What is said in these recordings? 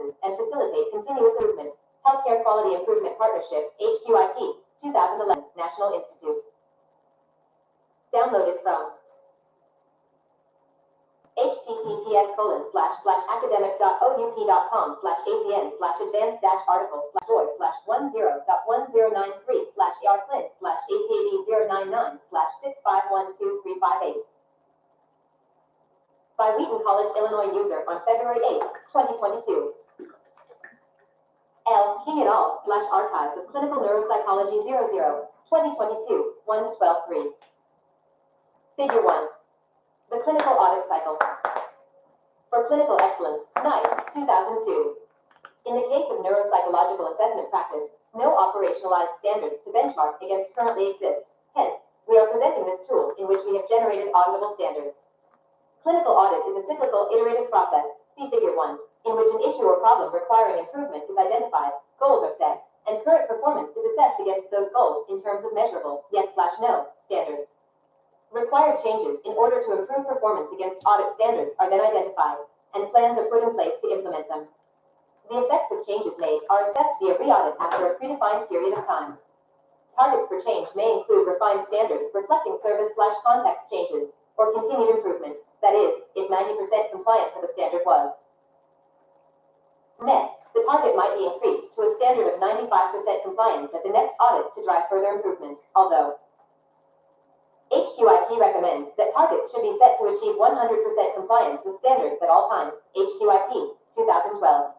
processes and facilitate continuous improvement. Healthcare Quality Improvement Partnership, HQIP, 2011, National Institute. Downloaded from https://academic.oup.com/advanced-article/doy/10.099/6512358 by Wheaton College, Illinois user on February 8, 2022. L. King et al. /Archives of Clinical Neuropsychology 00, 2022, 1-12-3. Figure 1. The Clinical Audit Cycle. For Clinical Excellence, NICE, 2002. In the case of neuropsychological assessment practice, no operationalized standards to benchmark against currently exist. Hence, we are presenting this tool in which we have generated auditable standards. Clinical audit is a cyclical, iterative process, see Figure 1, in which an issue or problem requiring improvement is identified, goals are set, and current performance is assessed against those goals in terms of measurable, yes/no, standards. Required changes in order to improve performance against audit standards are then identified, and plans are put in place to implement them. The effects of changes made are assessed via re-audit after a predefined period of time. Targets for change may include refined standards reflecting service/context changes, or continued improvement, that is, if 90% compliance with a standard was met, the target might be increased to a standard of 95% compliance at the next audit to drive further improvement, although HQIP recommends that targets should be set to achieve 100% compliance with standards at all times, HQIP, 2012.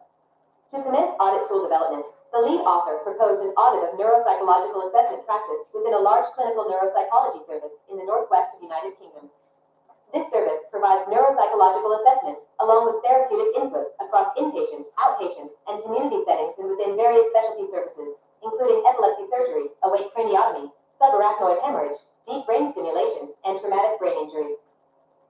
To commence audit tool development, the lead author proposed an audit of neuropsychological assessment practice within a large clinical neuropsychology service in the northwest of the United Kingdom. This service provides neuropsychological assessment, along with therapeutic input across inpatient, outpatient, and community settings and within various specialty services, including epilepsy surgery, awake craniotomy, subarachnoid hemorrhage, deep brain stimulation, and traumatic brain injury.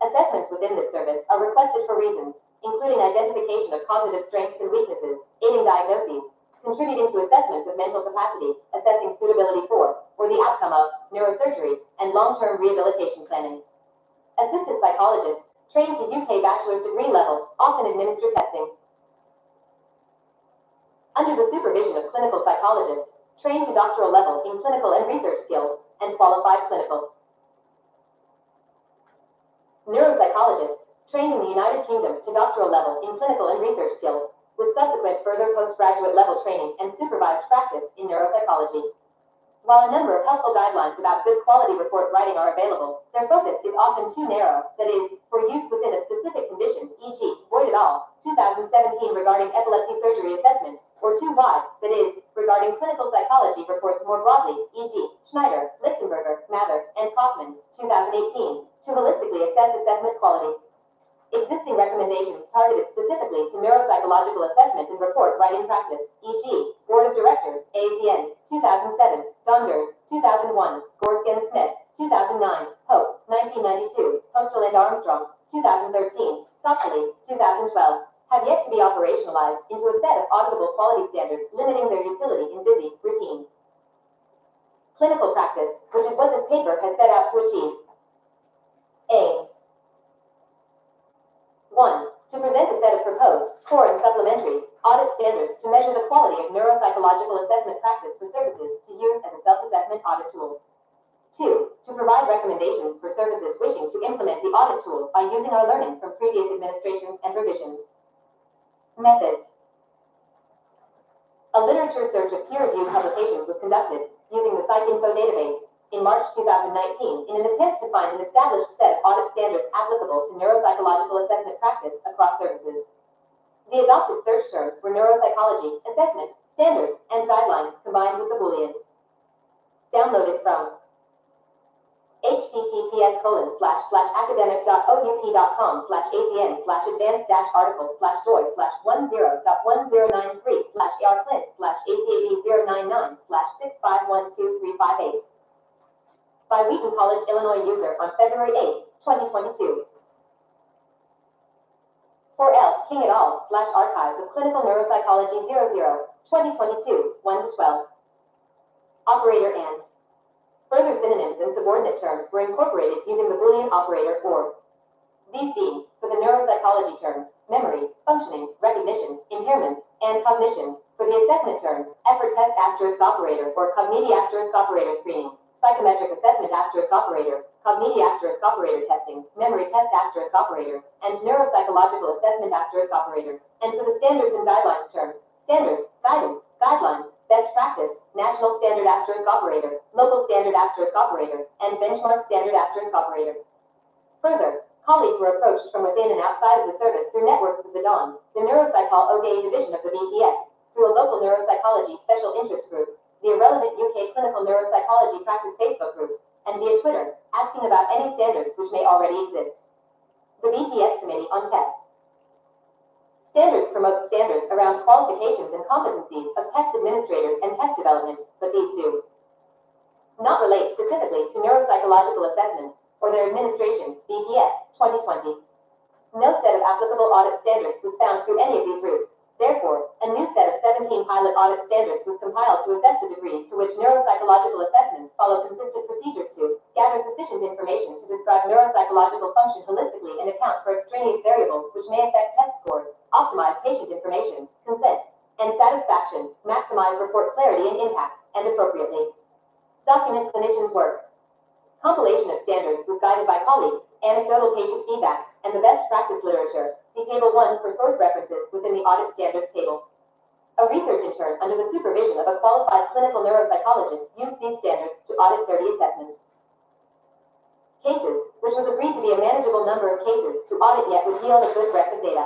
Assessments within this service are requested for reasons, including identification of cognitive strengths and weaknesses, aiding diagnoses, contributing to assessments of mental capacity, assessing suitability for, or the outcome of, neurosurgery, and long-term rehabilitation planning. Assistant psychologists, trained to UK bachelor's degree level, often administer testing. Under the supervision of clinical psychologists, trained to doctoral level in clinical and research skills, and qualified clinical neuropsychologists, trained in the United Kingdom to doctoral level in clinical and research skills, with subsequent further postgraduate level training and supervised practice in neuropsychology. While a number of helpful guidelines about good quality report writing are available, their focus is often too narrow, that is, for use within a specific condition, e.g., Boyd et al., 2017 regarding epilepsy surgery assessment, or too wide, that is, regarding clinical psychology reports more broadly, e.g., Schneider, Lichtenberger, Mather, and Kaufman, 2018, to holistically assess assessment quality. Existing recommendations targeted specifically to neuropsychological assessment and report writing practice, e.g., Board of Directors, AACN, 2007, Donders, 2001, Gorskin Smith, 2009, Pope, 1992, Postal and Armstrong, 2013, Softly, 2012, have yet to be operationalized into a set of auditable quality standards limiting their utility in busy, routine clinical practice, which is what this paper has set out to achieve. Aims. 1. To present a set of proposed, core and supplementary, audit standards to measure the quality of neuropsychological assessment practice for services to use as a self-assessment audit tool. 2. To provide recommendations for services wishing to implement the audit tool by using our learning from previous administrations and revisions. Methods. A literature search of peer-reviewed publications was conducted using the PsycInfo database in March 2019 in an attempt to find an established set of audit standards applicable to neuropsychological assessment practice across services. The adopted search terms were neuropsychology, assessment, standards, and guidelines combined with the Boolean. Downloaded from https://academic.oup.com/advanced-articles/doy/10.099/6512358 by Wheaton College, Illinois user on February 8, 2022. For L. King et al. /Archives of Clinical Neuropsychology 00, 2022, 1-12. Operator and further synonyms and subordinate terms were incorporated using the Boolean operator OR. These being, for the neuropsychology terms, memory, functioning, recognition, impairments, and cognition. For the assessment terms, effort test asterisk operator or cognitive asterisk operator screening, psychometric assessment asterisk operator, cognitive asterisk operator testing, memory test asterisk operator, and neuropsychological assessment asterisk operator. And for the standards and guidelines terms, standards, guidance, guidelines, best practice, national standard asterisk operator, local standard asterisk operator, and benchmark standard asterisk operator. Further, colleagues were approached from within and outside of the service through networks of the DAWN, the Neuropsychology division of the BPS, through a local neuropsychology special interest group, the Irrelevant UK Clinical Neuropsychology Practice Facebook groups, and via Twitter, asking about any standards which may already exist. The BPS Committee on Test. Standards promote standards around qualifications and competencies of test administrators and test development, but these do not relate specifically to neuropsychological assessments or their administration, BPS 2020. No set of applicable audit standards was found through any of these routes. Therefore, a new set of 17 pilot audit standards was compiled to assess the degree to which neuropsychological assessments follow consistent procedures to gather sufficient information to describe neuropsychological function holistically and account for extraneous variables which may affect test scores, optimize patient information, consent, and satisfaction, maximize report clarity and impact, and appropriately document clinicians' work. Compilation of standards was guided by colleagues, anecdotal patient feedback, and the best practice literature. See Table 1 for source references within the Audit Standards table. A research intern under the supervision of a qualified clinical neuropsychologist used these standards to audit 30 assessments. Cases, which was agreed to be a manageable number of cases to audit yet would yield a good breadth of data.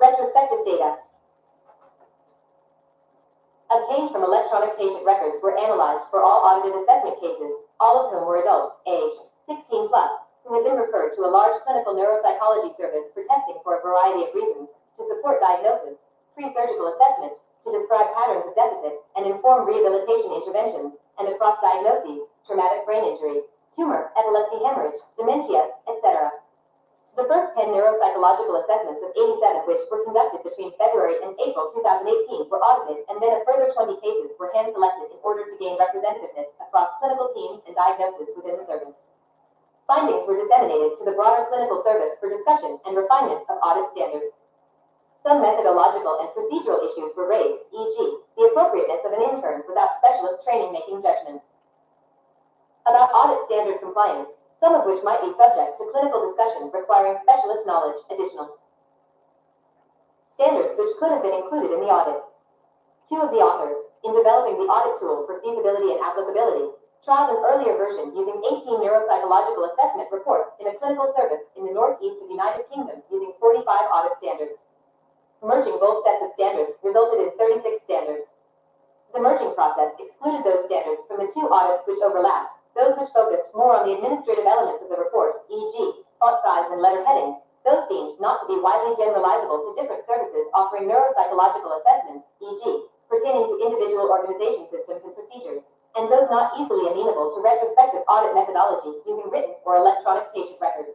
Retrospective data obtained from electronic patient records were analyzed for all audited assessment cases, all of whom were adults, age 16 plus, who had been referred to a large clinical neuropsychology service for testing for a variety of reasons, to support diagnosis, pre-surgical assessment, to describe patterns of deficit, and inform rehabilitation interventions, and across diagnoses, traumatic brain injury, tumor, epilepsy hemorrhage, dementia, etc. The first 10 neuropsychological assessments of 87 which were conducted between February and April 2018 were audited, and then a further 20 cases were hand-selected in order to gain representativeness across clinical teams and diagnoses within the service. Findings were disseminated to the broader clinical service for discussion and refinement of audit standards. Some methodological and procedural issues were raised, e.g., the appropriateness of an intern without specialist training making judgments about audit standard compliance, some of which might be subject to clinical discussion requiring specialist knowledge. Additional standards which could have been included in the audit. Two of the authors, in developing the audit tool for feasibility and applicability, trialed an earlier version using 18 neuropsychological assessment reports in a clinical service in the northeast of United Kingdom using 45 audit standards. Merging both sets of standards resulted in 36 standards. The merging process excluded those standards from the two audits which overlapped, those which focused more on the administrative elements of the report, e.g., font size and letter headings, those deemed not to be widely generalizable to different services offering neuropsychological assessments, e.g., pertaining to individual organization systems and procedures, and those not easily amenable to retrospective audit methodology using written or electronic patient records.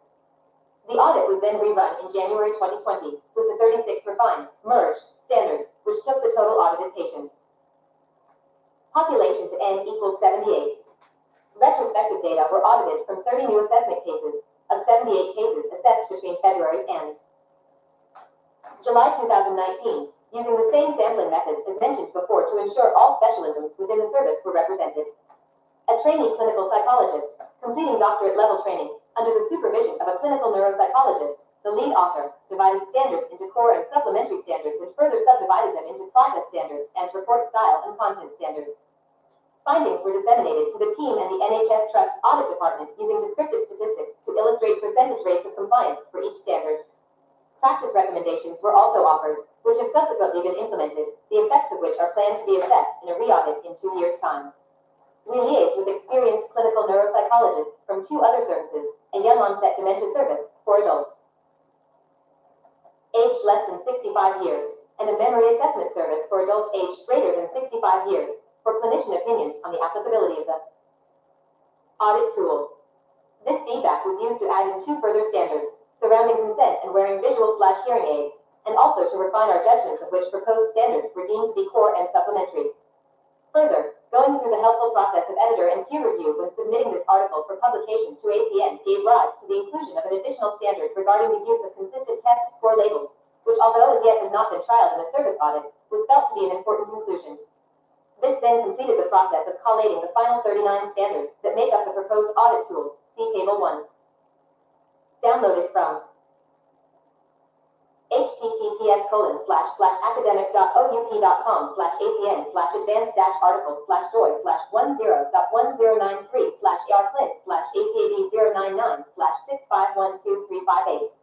The audit was then rerun in January 2020, with the 36 refined, merged standards, which took the total audited patients. Population to N equals 78. Retrospective data were audited from 30 new assessment cases, of 78 cases assessed between February and July 2019, using the same sampling methods as mentioned before to ensure all specialisms within the service were represented. A trainee clinical psychologist, completing doctorate level training, under the supervision of a clinical neuropsychologist, the lead author, divided standards into core and supplementary standards and further subdivided them into process standards and report style and content standards. Findings were disseminated to the team and the NHS Trust Audit Department using descriptive statistics to illustrate percentage rates of compliance for each standard. Practice recommendations were also offered, which have subsequently been implemented, the effects of which are planned to be assessed in a re-audit in 2 years' time. We liaised with experienced clinical neuropsychologists from 2 other services, a young onset dementia service for adults aged less than 65 years, and a memory assessment service for adults aged greater than 65 years, for clinician opinions on the applicability of the audit tool. This feedback was used to add in 2 further standards, surrounding consent and wearing visual/hearing aids, and also to refine our judgments of which proposed standards were deemed to be core and supplementary. Further, going through the helpful process of editor and peer review when submitting this article for publication to ACN gave rise to the inclusion of an additional standard regarding the use of consistent test score labels, which although as yet has not been trialed in a service audit, was felt to be an important inclusion. This then completed the process of collating the final 39 standards that make up the proposed audit tool, see Table 1. Downloaded from https://academic.oupcom/acn/advanced-articles/doy/10.099/651235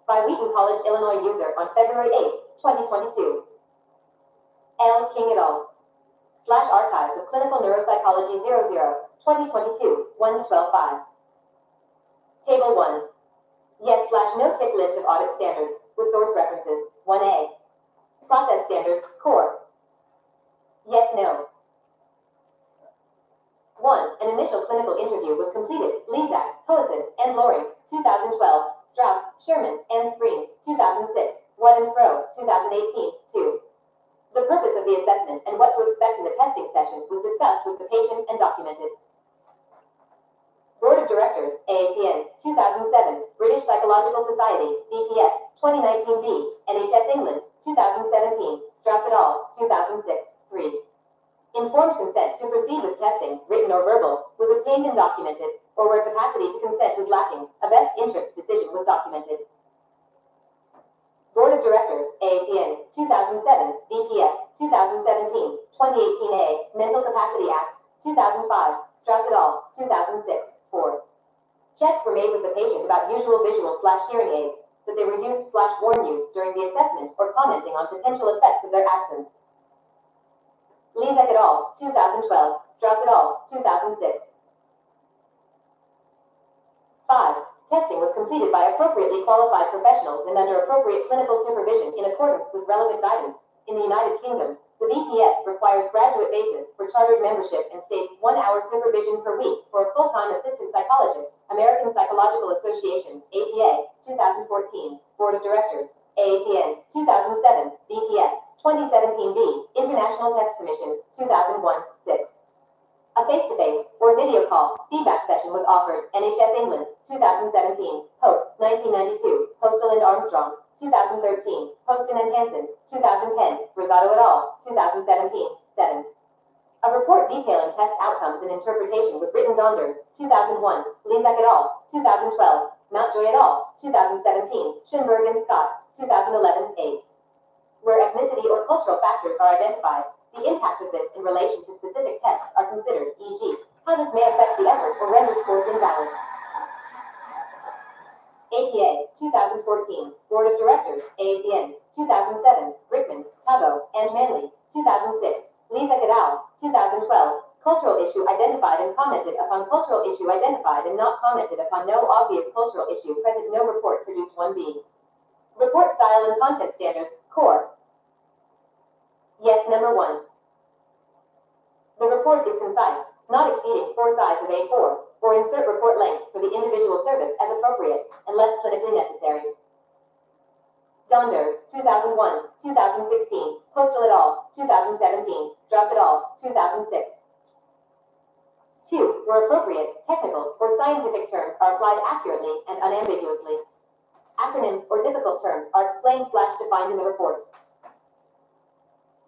by Wheaton College, Illinois user on February 8, 2022. L. King et al. /Archives of Clinical Neuropsychology 00, 2022, 1-12-5. Table 1. Yes/no-tick list of audit standards with source references. 1A. Process standards, core. Yes/no. 1. An initial clinical interview was completed. Lezak, Posen, and Loring, 2012. Strauss, Sherman, and Spreen, 2006. What and Fro, 2018. 2. The purpose of the assessment and what to expect in the testing session was discussed with the patient and documented. Board of Directors, AAPN, 2007, British Psychological Society, BPS, 2019b, NHS England, 2017, Strauss et al., 2006. 3. Informed consent to proceed with testing, written or verbal, was obtained and documented, or where capacity to consent was lacking, a best interest decision was documented. Board of Directors, AAPN, 2007, BPS, 2017, 2018a, Mental Capacity Act, 2005, Strauss et al., 2006. 4. Checks were made with the patient about usual visual/hearing aids, that they were used/worn use during the assessment or commenting on potential effects of their absence. Lezak et al., 2012, Strauss et al., 2006. 5. Testing was completed by appropriately qualified professionals and under appropriate clinical supervision in accordance with relevant guidance. In the United Kingdom, the BPS requires graduate basis for chartered membership and states 1 hour supervision per week for a full-time assistant psychologist. American Psychological Association, APA, 2014. Board of Directors, AAPN, 2007, BPS, 2017b, International Test Commission, 2001-6. A face-to-face or video call feedback session was offered. NHS England, 2017. Hope, 1992. Postal and Armstrong, 2013. Poston and Hansen, 2010. Rosado et al., 2017. 7. A report detailing test outcomes and interpretation was written. Donders, 2001. Lezak et al., 2012. Mountjoy et al., 2017. Schoenberg and Scott, 2011. 8. Where ethnicity or cultural factors are identified, the impact of this in relation to specific tests are considered, e.g., how this may affect the effort or render scores invalid. APA, 2014, Board of Directors, AAPN, 2007, Rickman, Tabo, and Manley, 2006, Lezak et al., 2012, cultural issue identified and commented upon. Cultural issue identified and not commented upon. No obvious cultural issue present. No report produced. 1B. Report style and content standards, core. Yes, number 1. The report is concise, not exceeding 4 sides of A4, or insert report length for the individual service as appropriate, unless clinically necessary. Donders, 2001, 2016, Postal et al., 2017, Strauss et al., 2006. 2. Where appropriate, technical or scientific terms are applied accurately and unambiguously. Acronyms or difficult terms are explained/defined in the report.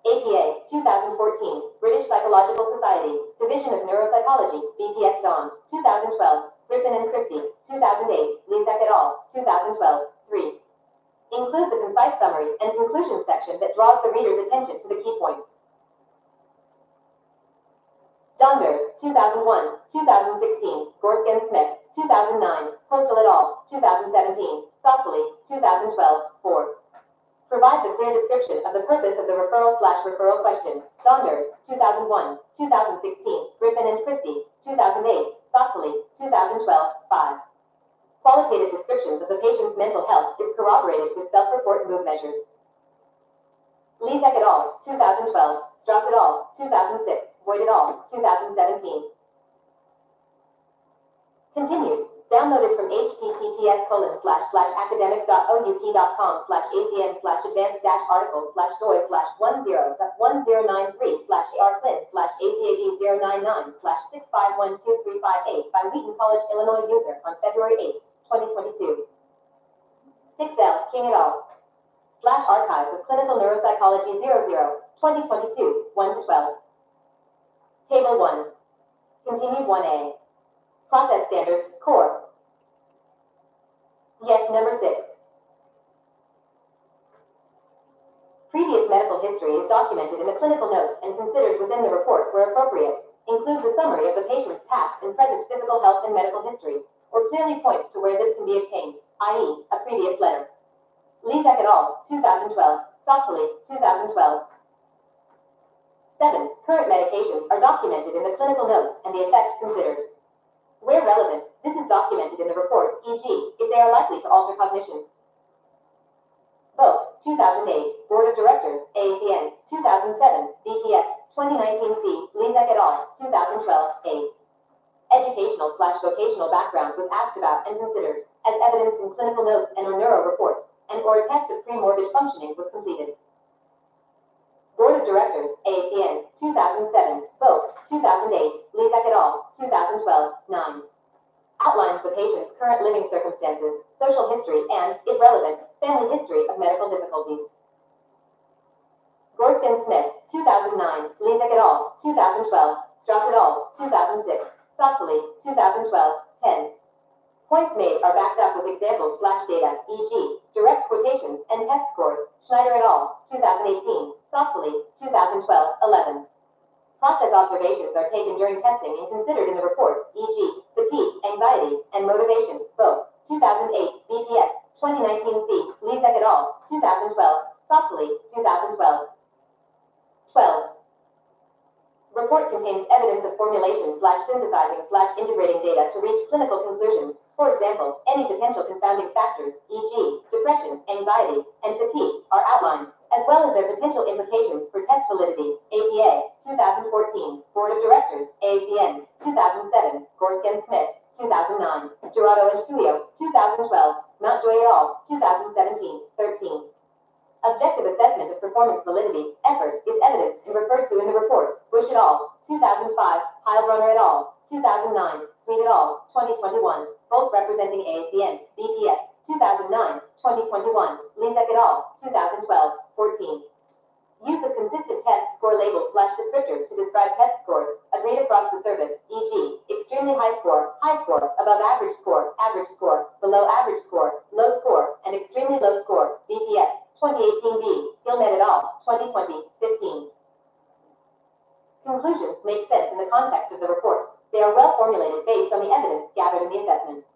APA, 2014, British Psychological Society, Division of Neuropsychology, BPS Dawn, 2012, Griffin and Christie, 2008, Lezak et al., 2012. 3. Includes a concise summary and conclusion section that draws the reader's attention to the key points. Donders, 2001, 2016, Gorsk and Smith, 2009, Postal et al., 2017, Soxley, 2012. 4. Provides a clear description of the purpose of the referral/referral question. Donders, 2001, 2016, Griffin and Christie, 2008, Soxley, 2012. 5. Qualitative descriptions of the patient's mental health is corroborated with self-report mood measures. Lezak et al., 2012, Strauss et al., 2006, Boyd et al., 2017. Continued. Downloaded from https://academic.oupcom/acn/advanced-articles/doy/10.099/651235 by Wheaton College, Illinois user on February 8, 2022. 6L King et al. Slash Archives of Clinical Neuropsychology 2022, 1 to 12. Table 1. Continued 1A. Process Standards, Core. Yes, number 6. Previous medical history is documented in the clinical notes and considered within the report where appropriate. Includes a summary of the patient's past and present physical health and medical history, or clearly points to where this can be obtained, i.e., a previous letter. Lezak et al., 2012. Soxley, 2012. 7. Current medications are documented in the clinical notes and the effects considered. Where relevant, this is documented in the report, e.g., if they are likely to alter cognition. Both, 2008, Board of Directors, AACN, 2007, BPS, 2019 C, Lezak et al., 2012, 8. Educational/vocational background was asked about and considered, as evidenced in clinical notes and or neuro reports, and or a test of pre-morbid functioning was completed. Board of Directors, AACN, 2007, both, 2008, Lezak et al., 2012, 9. Outlines the patient's current living circumstances, social history, and, if relevant, family history of medical difficulties. Gorskin Smith, 2009, Lezak et al., 2012, Strauss et al., 2006, Soxley, 2012, 10. Points made are backed up with examples/data, e.g., direct quotations and test scores, Schneider et al., 2018, Soxley, 2012, 11. Process observations are taken during testing and considered in the report, e.g., fatigue, anxiety, and motivation, both, 2008, BPS, 2019 C, Lezak et al., 2012, Soxley, 2012. 12. Report contains evidence of formulation/synthesizing/integrating data to reach clinical conclusions. For example, any potential confounding factors, e.g., depression, anxiety, and fatigue, are outlined, as well as their potential implications for test validity. APA, 2014, Board of Directors, AACN, 2007, Gorskin Smith, 2009, Gerardo and Puyo, 2012, Mountjoy et al., 2017, 13. Objective assessment of performance validity, effort, is evidenced and referred to in the report, Bush et al., 2005, Heilbronner et al., 2009, Sweet et al., 2021, both representing AACN, BPS, 2009, 2021, Lezak et al., 2012, 14. Use of consistent test score labels/descriptors to describe test scores, agreed across the service, e.g., extremely high score, above average score, below average score, low score, and extremely low score, BPS, 2018b, Gilmet et al., 2020, 15. Conclusions make sense in the context of the report. They are well formulated based on the evidence gathered in the assessment.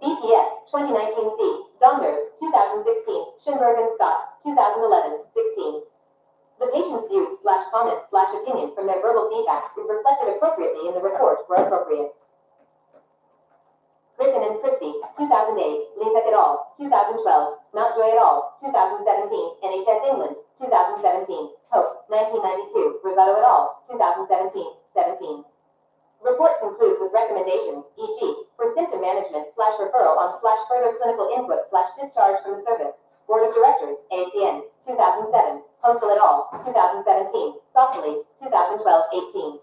BPS, 2019 C, Donders, 2016, Schoenberg and Scott, 2011, 16. The patient's views/comments/opinion from their verbal feedback is reflected appropriately in the report where appropriate. Griffin and Christie, 2008, Lezak et al., 2012, Mountjoy et al., 2017, NHS England, 2017, Hope, 1992, Rosado et al., 2017, 17. Report concludes with recommendations, e.g., for symptom management/referral on/further clinical input/discharge from the service. Board of Directors, AACN, 2007, Postal et al., 2017, Soxley, 2012, 18.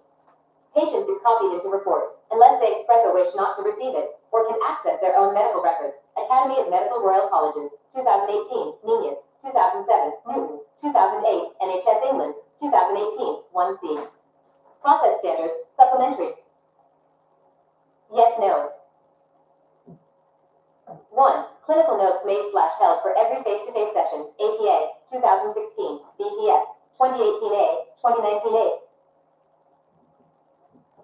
Patient is copied into report, unless they express a wish not to receive it, or can access their own medical records. Academy of Medical Royal Colleges, 2018, Nenius, 2007, Newton, 2008, NHS England, 2018, 1C. Process Standards, Supplementary. Yes, no. 1. Clinical notes made/held for every face-to-face session, APA, 2016, BPS, 2018A, 2019A.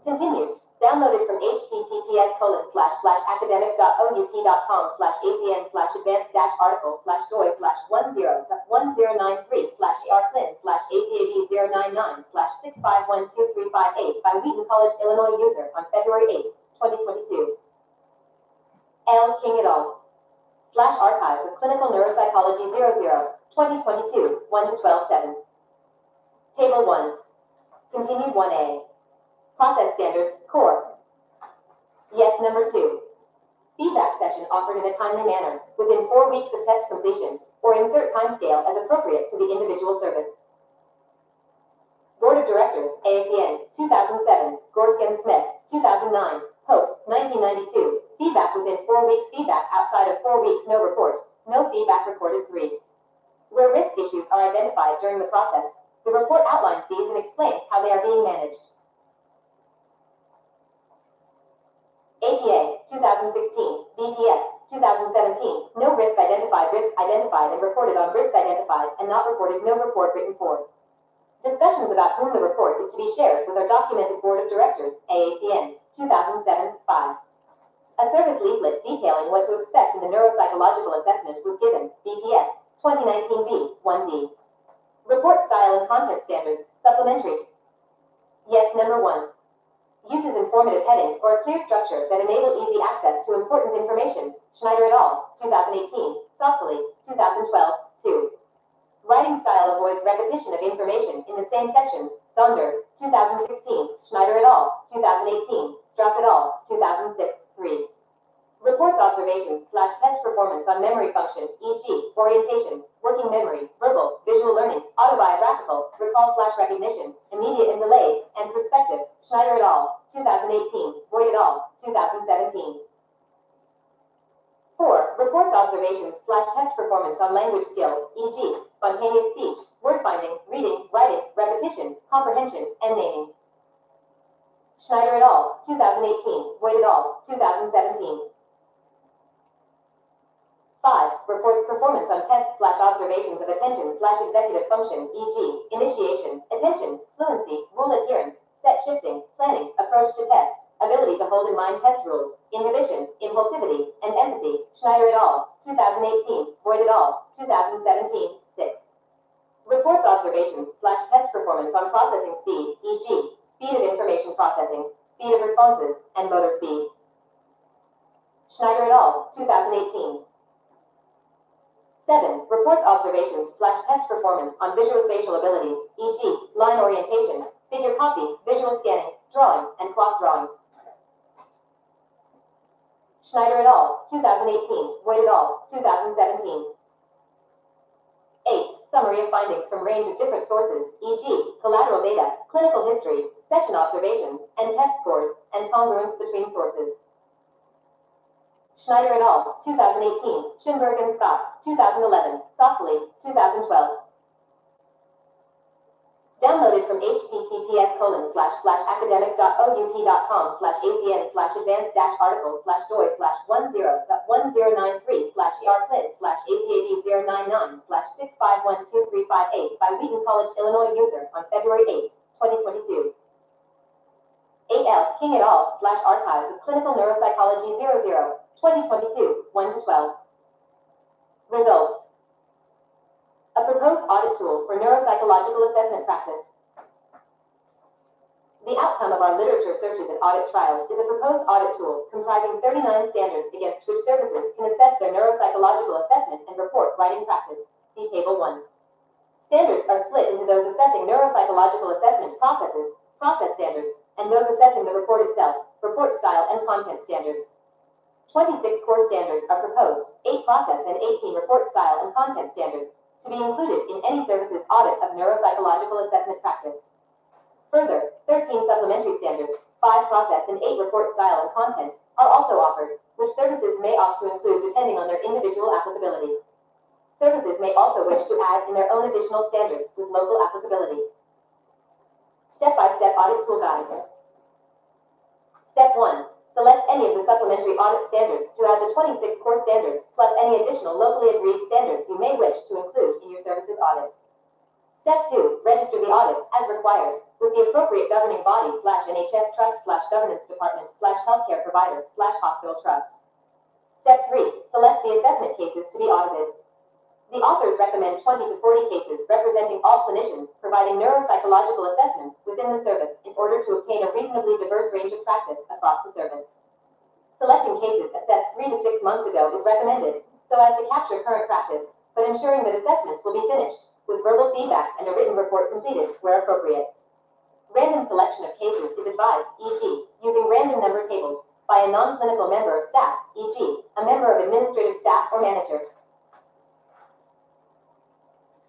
Continues. Downloaded from https://academic.ou.com/advanced-article/doy/1093/ARClin/ACAB09/6512358 by Wheaton College, Illinois user on February 8, 2022. L. King et al. /Archives of Clinical Neuropsychology 2022, 1 to 12/7. Table 1. Continued 1A. Process Standards, Core. Yes, number 2. Feedback session offered in a timely manner, within 4 weeks of test completion, or insert timescale as appropriate to the individual service. Board of Directors, AACN, 2007, Gorskin Smith, 2009, Hope, 1992, Feedback within 4 weeks. Feedback outside of 4 weeks. No report. No feedback recorded. 3. Where risk issues are identified during the process, the report outlines these and explains how they are being managed. APA 2016, BPS 2017, no risk identified and reported on, risk identified and not reported, no report written for. Discussions about whom the report is to be shared with our documented Board of Directors, AACN 2007-5. A service leaflet detailing what to expect in the neuropsychological assessment was given, BPS 2019B 1D. Report style and content standards, supplementary. Yes, number 1. Uses informative headings or a clear structure that enable easy access to important information. Schneider et al., 2018, Softly, 2012, 2. Writing style avoids repetition of information in the same sections. Saunders, 2016, Schneider et al., 2018, Strauss et al., 2006, 3. Reports observations/test performance on memory function, e.g., orientation, working memory, verbal, visual learning, autobiographical, recall/recognition, immediate and delayed, and perspective. Schneider et al., 2018, Boyd et al., 2017. 4. Reports observations/test performance on language skills, e.g., spontaneous speech, word finding, reading, writing, repetition, comprehension, and naming. Schneider et al., 2018, Boyd et al., 2017. 5. Reports performance on tests/observations of attention/executive function, e.g., initiation, attention, fluency, rule adherence, set shifting, planning, approach to test, ability to hold in mind test rules, inhibition, impulsivity, and empathy. Schneider et al., 2018, Boyd et al., 2017, 6. Reports observations/test performance on processing speed, e.g., speed of information processing, speed of responses, and motor speed. Schneider et al., 2018. 7. Reports observations/test performance on visual-spatial abilities, e.g., line orientation, figure copy, visual scanning, drawing, and clock drawing. Schneider et al., 2018, Boyd et al., 2017. 8. Summary of findings from range of different sources, e.g., collateral data, clinical history, session observations, and test scores, and congruence between sources. Schneider et al., 2018, Schönberg and Scott, 2011, Softly, 2012. Downloaded from https://academic.ou.com/acn/advanced-articles/doy/10.10.3/ER-CLID/ACAD09/6512358 by Wheaton College, Illinois user on February 8, 2022. A.L. King et al/Archives of Clinical Neuropsychology 00, 2022, 1-12. Results. A proposed audit tool for neuropsychological assessment practice. The outcome of our literature searches and audit trials is a proposed audit tool comprising 39 standards against which services can assess their neuropsychological assessment and report writing practice. See Table 1. Standards are split into those assessing neuropsychological assessment processes, process standards, and those assessing the report itself, report style and content standards. 26 core standards are proposed, 8 process and 18 report style and content standards, to be included in any services audit of neuropsychological assessment practice. Further, 13 supplementary standards, 5 process and 8 report style and content, are also offered, which services may opt to include depending on their individual applicability. Services may also wish to add in their own additional standards with local applicability. Step-by-step audit tool guide. Step 1. Select any of the supplementary audit standards to add the 26 core standards, plus any additional locally agreed standards you may wish to include in your services audit. Step 2. Register the audit, as required, with the appropriate governing body/NHS trust/governance department/healthcare provider/hospital trust. Step 3. Select the assessment cases to be audited. The authors recommend 20 to 40 cases representing all clinicians providing neuropsychological assessments within the service in order to obtain a reasonably diverse range of practice across the service. Selecting cases assessed 3 to 6 months ago is recommended so as to capture current practice, but ensuring that assessments will be finished with verbal feedback and a written report completed where appropriate. Random selection of cases is advised, e.g., using random number tables by a non-clinical member of staff, e.g., a member of administrative staff or manager.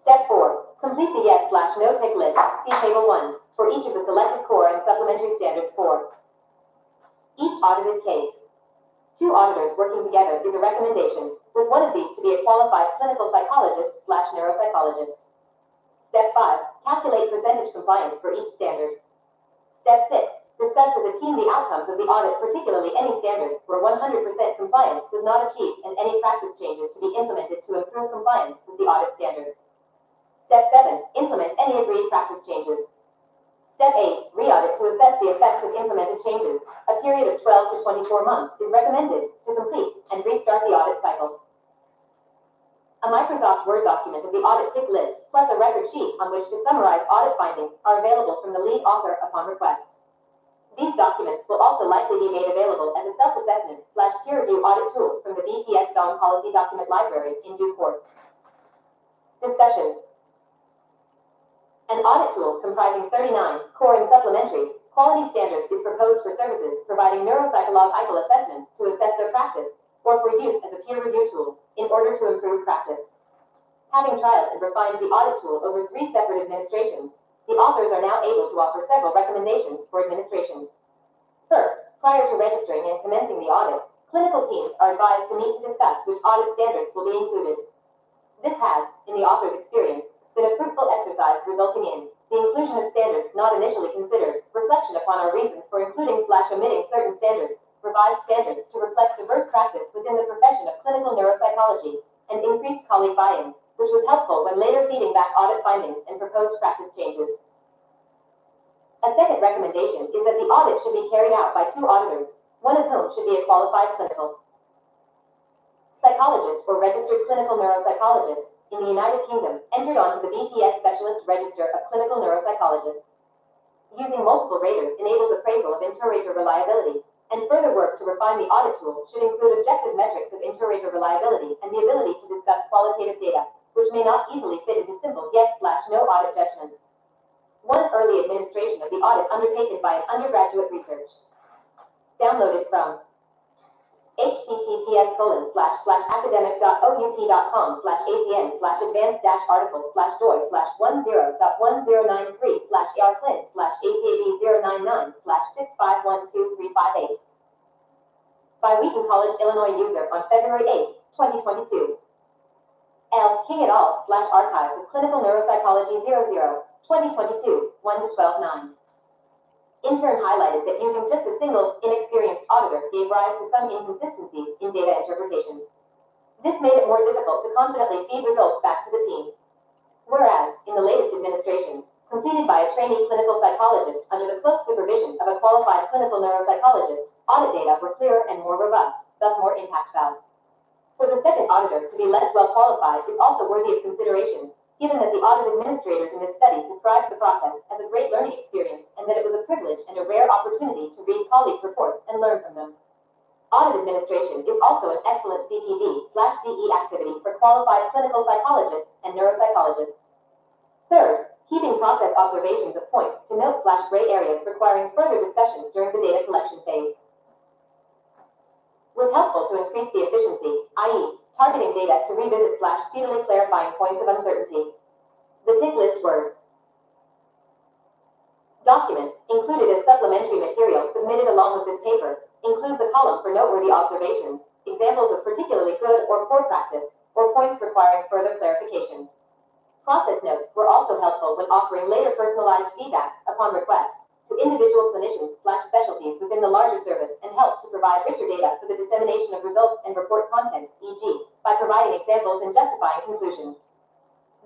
Step 4. Complete the yes/no tick list, see Table 1, for each of the selected core and supplementary standards for each audited case. 2 auditors working together is a recommendation, with one of these to be a qualified clinical psychologist/neuropsychologist. Step 5. Calculate percentage compliance for each standard. Step 6. Discuss as a team the outcomes of the audit, particularly any standards where 100% compliance was not achieved and any practice changes to be implemented to improve compliance with the audit standards. Step 7. Implement any agreed practice changes. Step 8. Re-audit to assess the effects of implemented changes. A period of 12 to 24 months is recommended to complete and restart the audit cycle. A Microsoft Word document of the audit tick list, plus a record sheet on which to summarize audit findings, are available from the lead author upon request. These documents will also likely be made available as a self-assessment/peer review audit tool from the BPS DOM Policy Document Library in due course. Discussion. An audit tool comprising 39 core and supplementary quality standards is proposed for services providing neuropsychological assessments to assess their practice or for use as a peer review tool in order to improve practice. Having trialed and refined the audit tool over 3 separate administrations, the authors are now able to offer several recommendations for administration. First, prior to registering and commencing the audit, clinical teams are advised to meet to discuss which audit standards will be included. This has, in the author's experience, been a fruitful exercise resulting in the inclusion of standards not initially considered, reflection upon our reasons for including/omitting certain standards, revised standards to reflect diverse practice within the profession of clinical neuropsychology, and increased colleague buy-in, which was helpful when later feeding back audit findings and proposed practice changes. A second recommendation is that the audit should be carried out by 2 auditors, one of whom should be a qualified clinical psychologist or registered clinical neuropsychologist in the United Kingdom, entered onto the BPS Specialist Register of Clinical Neuropsychologists. Using multiple raters enables appraisal of inter-rater reliability, and further work to refine the audit tool should include objective metrics of inter-rater reliability and the ability to discuss qualitative data, which may not easily fit into simple yes/no audit judgments. 1 early administration of the audit undertaken by an undergraduate research. Downloaded from https://academic.oupcom/acn/advanced-articles/doy/10.1099/651235 by Wheaton College, Illinois user on February 8, 2022. L. King et al/Archives of Clinical Neuropsychology 00, 2022, 1-12-9. Intern highlighted that using just a single, inexperienced auditor gave rise to some inconsistencies in data interpretation. This made it more difficult to confidently feed results back to the team. Whereas, in the latest administration, completed by a trainee clinical psychologist under the close supervision of a qualified clinical neuropsychologist, audit data were clearer and more robust, thus more impact-bound. For the second auditor to be less well qualified is also worthy of consideration, given that the audit administrators in this study described the process as a great learning experience and that it was a privilege and a rare opportunity to read colleagues' reports and learn from them. Audit administration is also an excellent CPD/CE activity for qualified clinical psychologists and neuropsychologists. Third, keeping process observations of points to note/gray areas requiring further discussion during the data collection phase was helpful to increase the efficiency, i.e., targeting data to revisit/speedily clarifying points of uncertainty. The tick list word document, included as supplementary material submitted along with this paper, includes a column for noteworthy observations, examples of particularly good or poor practice, or points requiring further clarification. Process notes were also helpful when offering later personalized feedback, upon request, to individual clinicians/specialties within the larger service and help to provide richer data for the dissemination of results and report content, e.g., by providing examples and justifying conclusions.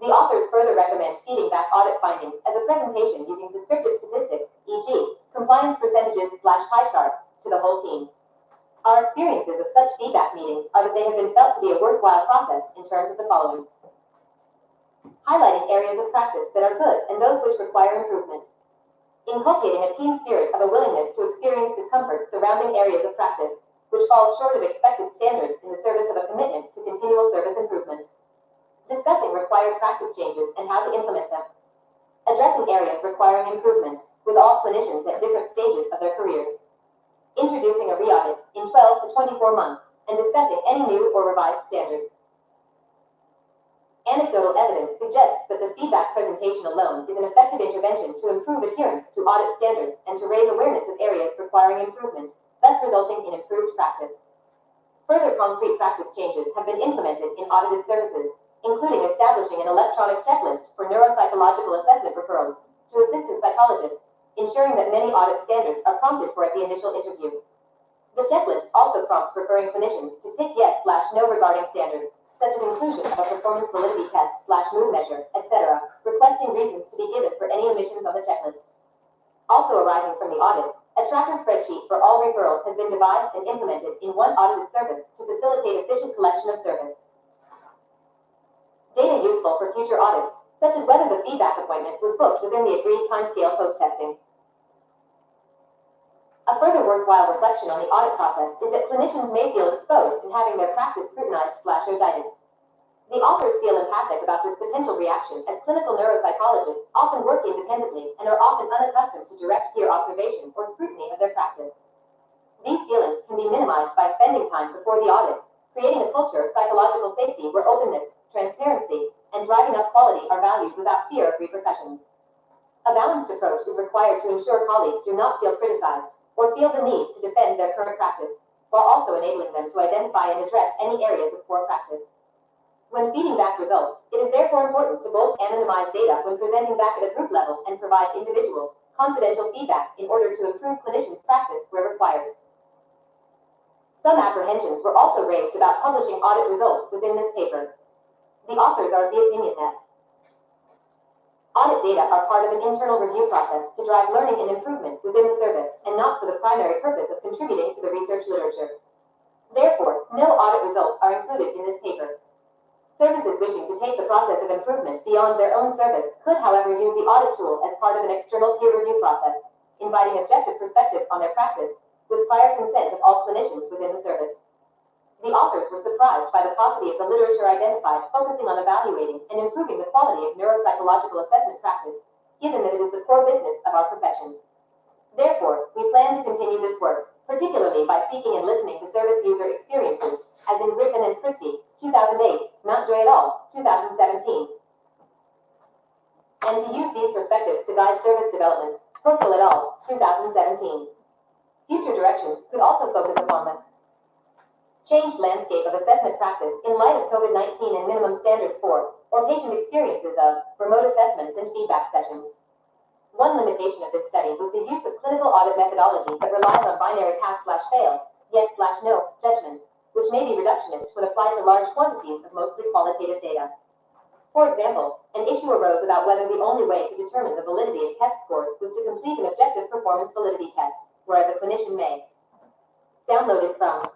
The authors further recommend feeding back audit findings as a presentation using descriptive statistics, e.g., compliance percentages/pie charts, to the whole team. Our experiences of such feedback meetings are that they have been felt to be a worthwhile process in terms of the following: highlighting areas of practice that are good and those which require improvement. Inculcating a team spirit of a willingness to experience discomfort surrounding areas of practice, which falls short of expected standards in the service of a commitment to continual service improvement. Discussing required practice changes and how to implement them. Addressing areas requiring improvement, with all clinicians at different stages of their careers. Introducing a re-audit in 12 to 24 months, and discussing any new or revised standards. Anecdotal evidence suggests that the feedback presentation alone is an effective intervention to improve adherence to audit standards and to raise awareness of areas requiring improvement, thus resulting in improved practice. Further concrete practice changes have been implemented in audited services, including establishing an electronic checklist for neuropsychological assessment referrals to assistant psychologists, ensuring that many audit standards are prompted for at the initial interview. The checklist also prompts referring clinicians to tick yes/no regarding standards, such as inclusion of a performance validity test/mood measure, etc., requesting reasons to be given for any omissions on the checklist. Also arising from the audit, a tracker spreadsheet for all referrals has been devised and implemented in one audited service to facilitate efficient collection of service. Data useful for future audits, such as whether the feedback appointment was booked within the agreed timescale post-testing. A further worthwhile reflection on the audit process is that clinicians may feel exposed in having their practice scrutinized/audited. The authors feel empathic about this potential reaction as clinical neuropsychologists often work independently and are often unaccustomed to direct peer observation or scrutiny of their practice. These feelings can be minimized by spending time before the audit, creating a culture of psychological safety where openness, transparency, and driving up quality are valued without fear of repercussions. A balanced approach is required to ensure colleagues do not feel criticized or feel the need to defend their current practice, while also enabling them to identify and address any areas of poor practice. When feeding back results, it is therefore important to both anonymize data when presenting back at a group level and provide individual, confidential feedback in order to improve clinicians' practice where required. Some apprehensions were also raised about publishing audit results within this paper. The authors are of the opinion that audit data are part of an internal review process to drive learning and improvement within the service and not for the primary purpose of contributing to the research literature. Therefore, no audit results are included in this paper. Services wishing to take the process of improvement beyond their own service could, however, use the audit tool as part of an external peer review process, inviting objective perspectives on their practice, with prior consent of all clinicians within the service. The authors were surprised by the paucity of the literature identified focusing on evaluating and improving the quality of neuropsychological assessment practice, given that it is the core business of our profession. Therefore, we plan to continue this work, particularly by seeking and listening to service user experiences, as in Griffin and Christie, 2008, Mountjoy et al., 2017. And to use these perspectives to guide service development, Postal et al., 2017. Future directions could also focus upon the changed landscape of assessment practice in light of COVID-19 and minimum standards for, or patient experiences of, remote assessments and feedback sessions. One limitation of this study was the use of clinical audit methodology that relies on binary pass/fail, yes/no judgments, which may be reductionist when applied to large quantities of mostly qualitative data. For example, an issue arose about whether the only way to determine the validity of test scores was to complete an objective performance validity test, whereas a clinician may. Downloaded from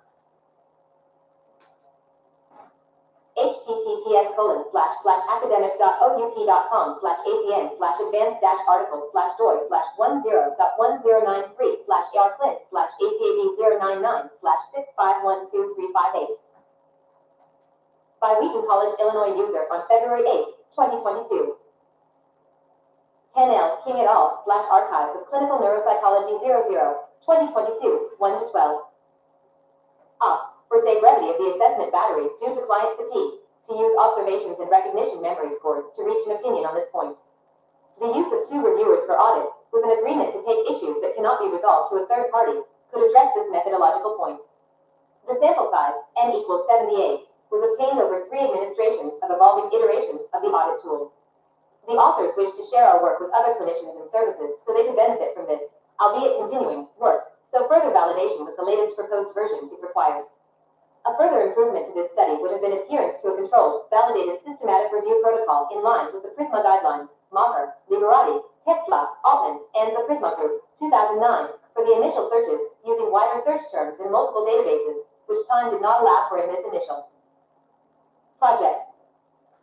https://academic.oup.com/adn/advanced-articles/doy/10.09.3/AR-Clin/ACAB09/6512358 by Wheaton College, Illinois user on February 8, 2022. 10L King et al. /Archives of Clinical Neuropsychology 00, 2022, 1-12. Opt, for sake brevity of the assessment batteries due to client fatigue, to use observations and recognition memory scores to reach an opinion on this point. The use of 2 reviewers per audit, with an agreement to take issues that cannot be resolved to a third party, could address this methodological point. The sample size, n equals 78, was obtained over 3 administrations of evolving iterations of the audit tool. The authors wish to share our work with other clinicians and services so they could benefit from this, albeit continuing, work, so further validation with the latest proposed version is required. A further improvement to this study would have been adherence to a controlled, validated systematic review protocol in line with the PRISMA guidelines, Maher, Liberati, Tetzlaff, Altman, and the PRISMA Group, 2009, for the initial searches, using wider search terms in multiple databases, which time did not allow for in this initial project.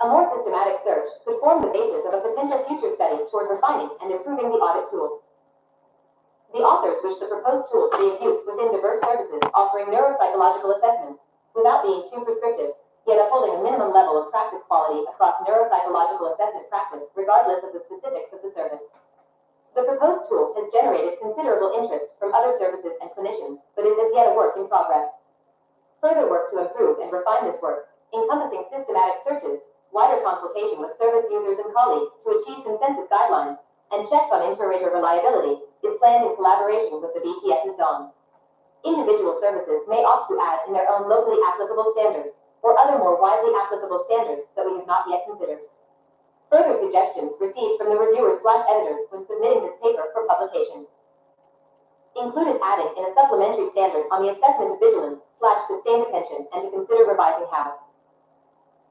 A more systematic search could form the basis of a potential future study toward refining and improving the audit tool. The authors wish the proposed tool to be of use within diverse services offering neuropsychological assessments, without being too prescriptive, yet upholding a minimum level of practice quality across neuropsychological assessment practice, regardless of the specifics of the service. The proposed tool has generated considerable interest from other services and clinicians, but is as yet a work in progress. Further work to improve and refine this work, encompassing systematic searches, wider consultation with service users and colleagues to achieve consensus guidelines, and checks on inter-rater reliability, is planned in collaboration with the BPS's DOM. Individual services may opt to add in their own locally applicable standards, or other more widely applicable standards that we have not yet considered. Further suggestions received from the reviewers/editors when submitting this paper for publication included adding in a supplementary standard on the assessment of vigilance/sustained attention and to consider revising how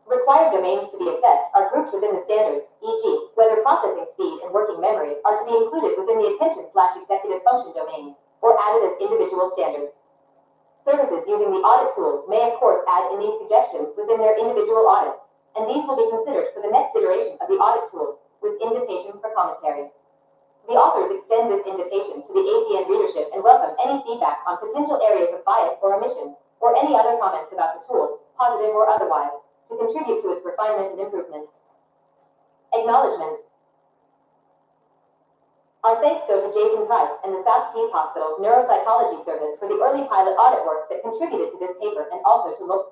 required domains to be assessed are grouped within the standards, e.g., whether processing speed and working memory are to be included within the attention/executive function domain or added as individual standards. Services using the audit tool may of course add in these suggestions within their individual audits, and these will be considered for the next iteration of the audit tool with invitations for commentary. The authors extend this invitation to the ACN readership and welcome any feedback on potential areas of bias or omission, or any other comments about the tool, positive or otherwise, to contribute to its refinement and improvement. Acknowledgements. Our thanks go to Jason Price and the South Tees Hospital's Neuropsychology Service for the early pilot audit work that contributed to this paper and also to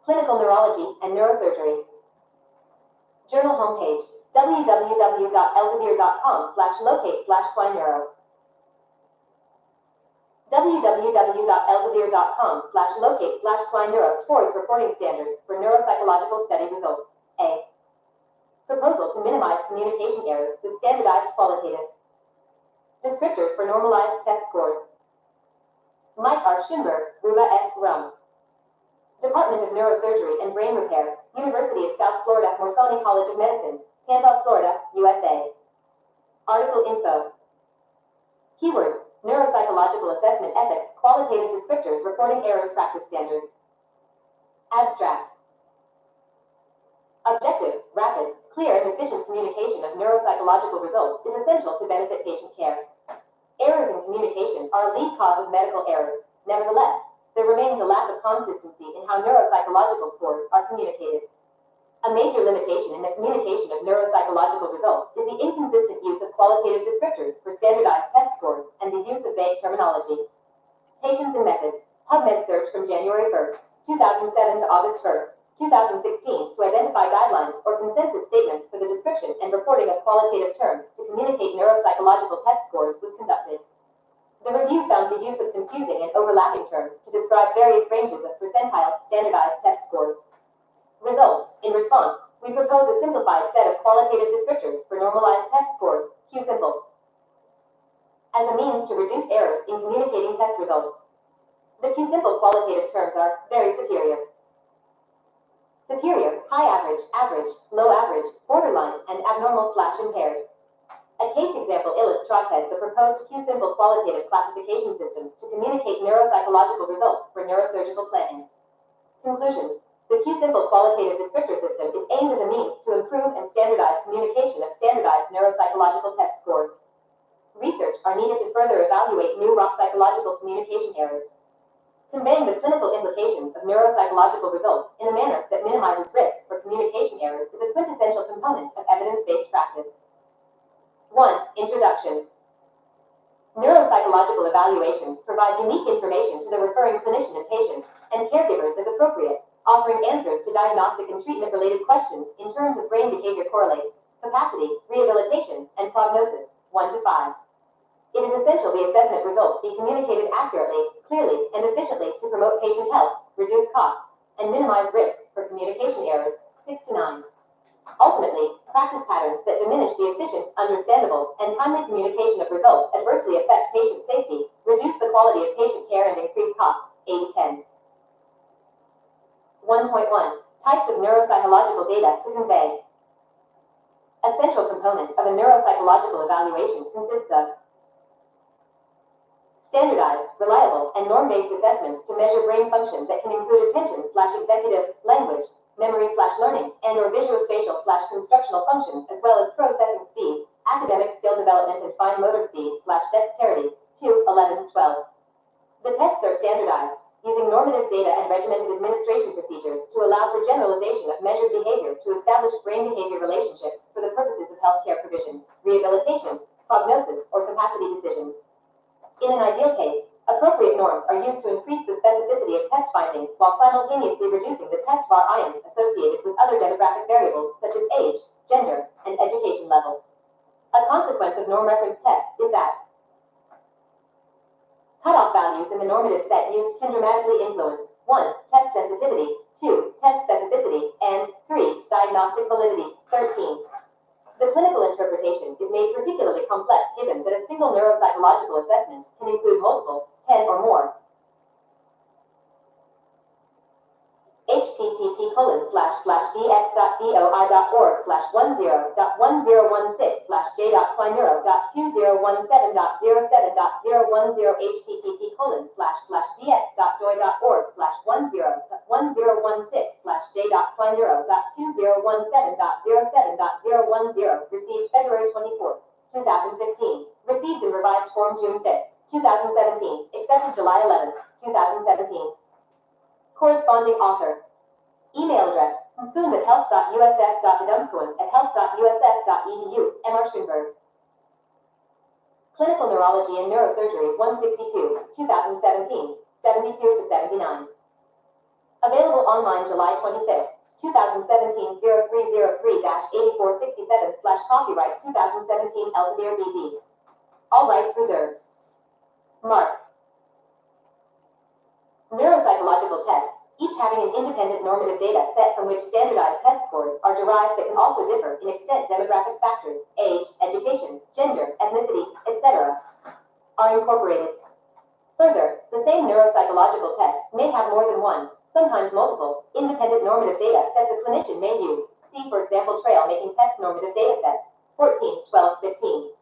Clinical Neurology and Neurosurgery. Journal homepage, www.elsevier.com/locate/twineuro. www.elsevier.com/locate/twineuro towards reporting standards for neuropsychological study results. A. Proposal to minimize communication errors with standardized qualitative descriptors for normalized test scores. Mike R. Schönberg, Ruba S. Rum. Department of Neurosurgery and Brain Repair, University of South Florida, Morsani College of Medicine, Tampa, Florida, USA. Article info. Keywords: Neuropsychological Assessment Ethics, Qualitative Descriptors Reporting Errors Practice Standards. Abstract. Objective, rapid, clear and efficient communication of neuropsychological results is essential to benefit patient care. Errors in communication are a lead cause of medical errors. Nevertheless, there remains a lack of consistency in how neuropsychological scores are communicated. A major limitation in the communication of neuropsychological results is the inconsistent use of qualitative descriptors for standardized test scores and the use of vague terminology. Patients and Methods, PubMed search from January 1st, 2007 to August 1st, 2016 to identify guidelines or consensus statements for the description and reporting of qualitative terms to communicate neuropsychological test scores was conducted. The review found the use of confusing and overlapping terms to describe various ranges of percentile standardized test scores. Results. In response, we propose a simplified set of qualitative descriptors for normalized test scores, QSimple, as a means to reduce errors in communicating test results. The QSimple qualitative terms are very superior, superior, high average, average, low average, borderline, and abnormal/impaired. A case example illustrates the proposed QSimple qualitative classification system to communicate neuropsychological results for neurosurgical planning. Conclusions. The QSimple qualitative descriptor system is aimed as a means to improve and standardize communication of standardized neuropsychological test scores. Research are needed to further evaluate neuropsychological communication errors. Conveying the clinical implications of neuropsychological results in a manner that minimizes risk for communication errors is a quintessential component of evidence-based practice. 1. Introduction. Neuropsychological evaluations provide unique information to the referring clinician and patient, and caregivers as appropriate, offering answers to diagnostic and treatment-related questions in terms of brain behavior correlates, capacity, rehabilitation, and prognosis, 1 to 5. It is essential the assessment results be communicated accurately, clearly, and efficiently to promote patient health, reduce costs, and minimize risks for communication errors, 6 to 9. Ultimately, practice patterns that diminish the efficient, understandable, and timely communication of results adversely affect patient safety, reduce the quality of patient care, and increase costs, 8 to 10. 1.1. Types of neuropsychological data to convey. A central component of a neuropsychological evaluation consists of standardized, reliable, and norm-based assessments to measure brain function that can include attention/executive, language, memory/learning, and/or visuospatial/constructional functions, as well as processing speed, academic skill development, and fine motor speed/dexterity, 2, 11, 12. The tests are standardized, using normative data and regimented administration procedures to allow for generalization of measured behavior to establish brain-behavior relationships for the purposes of healthcare provision, rehabilitation, prognosis, or capacity decisions. In an ideal case, appropriate norms are used to increase the specificity of test findings while simultaneously reducing the test var ions associated with other demographic variables such as age, gender, and education level. A consequence of norm reference tests is that cutoff values in the normative set used can dramatically influence 1. Test sensitivity, 2. Test specificity, and 3. Diagnostic validity. 13. The clinical interpretation is made particularly complex given that a single neuropsychological assessment can include multiple, 10 or more. http://dx.doi.org/10.j.clineuro.2017.07.017.010 http://dx.doi.org/1017.017.010 received February 24, 2015. Received in revised form June 5, 2017. Accepted July 11, 2017. Corresponding author. Email address, mspoon@health.usf.edumscoon@health.usf.edu, M.R. Schoenberg. Clinical Neurology and Neurosurgery 162, 2017, 72-79. Available online July 25, 2017, 0303-8467/copyright 2017 Elsevier BV. All rights reserved. Mark. Neuropsychological tests, each having an independent normative data set from which standardized test scores are derived that can also differ in extent demographic factors, age, education, gender, ethnicity, etc., are incorporated. Further, the same neuropsychological test may have more than one, sometimes multiple, independent normative data sets a clinician may use. See, for example, trail making test normative data sets, 14, 12, 15.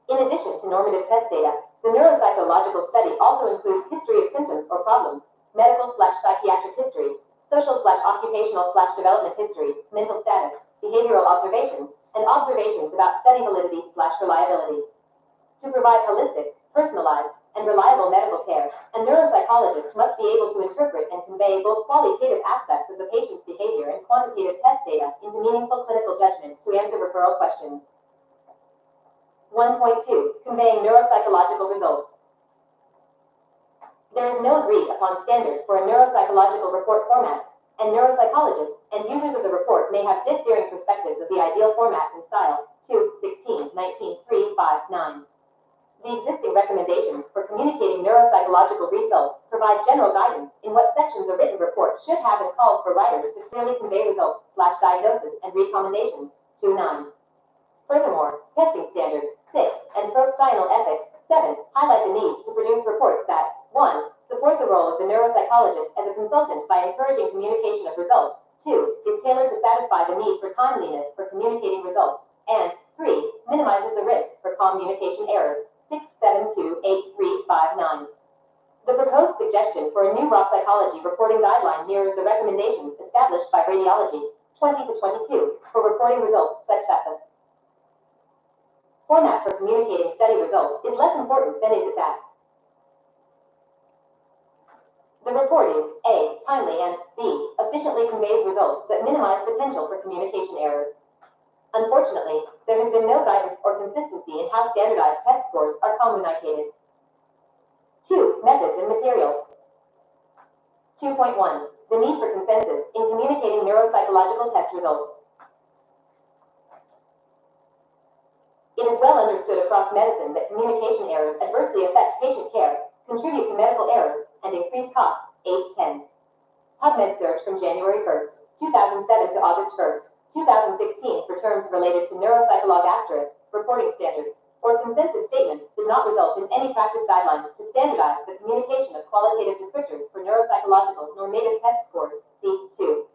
In addition to normative test data, the neuropsychological study also includes history of symptoms or problems, medical/psychiatric history, social/occupational/development history, mental status, behavioral observations, and observations about study validity/reliability. To provide holistic, personalized, and reliable medical care, a neuropsychologist must be able to interpret and convey both qualitative aspects of the patient's behavior and quantitative test data into meaningful clinical judgment to answer referral questions. 1.2. Conveying neuropsychological results. There is no agreed upon standard for a neuropsychological report format, and neuropsychologists and users of the report may have differing perspectives of the ideal format and style. 2:16-19-359. The existing recommendations for communicating neuropsychological results provide general guidance in what sections a written report should have and calls for writers to clearly convey results/diagnosis and recommendations. 2.9. Furthermore, testing standards 6 and professional ethics 7 highlight the need to produce reports that 1. Support the role of the neuropsychologist as a consultant by encouraging communication of results. 2. Is tailored to satisfy the need for timeliness for communicating results. And 3. Minimizes the risk for communication errors. 6728359. The proposed suggestion for a new rock psychology reporting guideline mirrors the recommendations established by Radiology 20-22 for reporting results such that the format for communicating study results is less important than is it that the report is A. Timely and B. Efficiently conveys results that minimize potential for communication errors. Unfortunately, there has been no guidance or consistency in how standardized test scores are communicated. 2. Methods and materials. 2.1. The need for consensus in communicating neuropsychological test results. It is well understood across medicine that communication errors adversely affect patient care, contribute to medical errors, and increase costs. 8-10. PubMed search from January 1st, 2007 to August 1st, 2016 for terms related to neuropsycholog reporting standards, or consensus statements did not result in any practice guidelines to standardize the communication of qualitative descriptors for neuropsychological normative test scores. C2.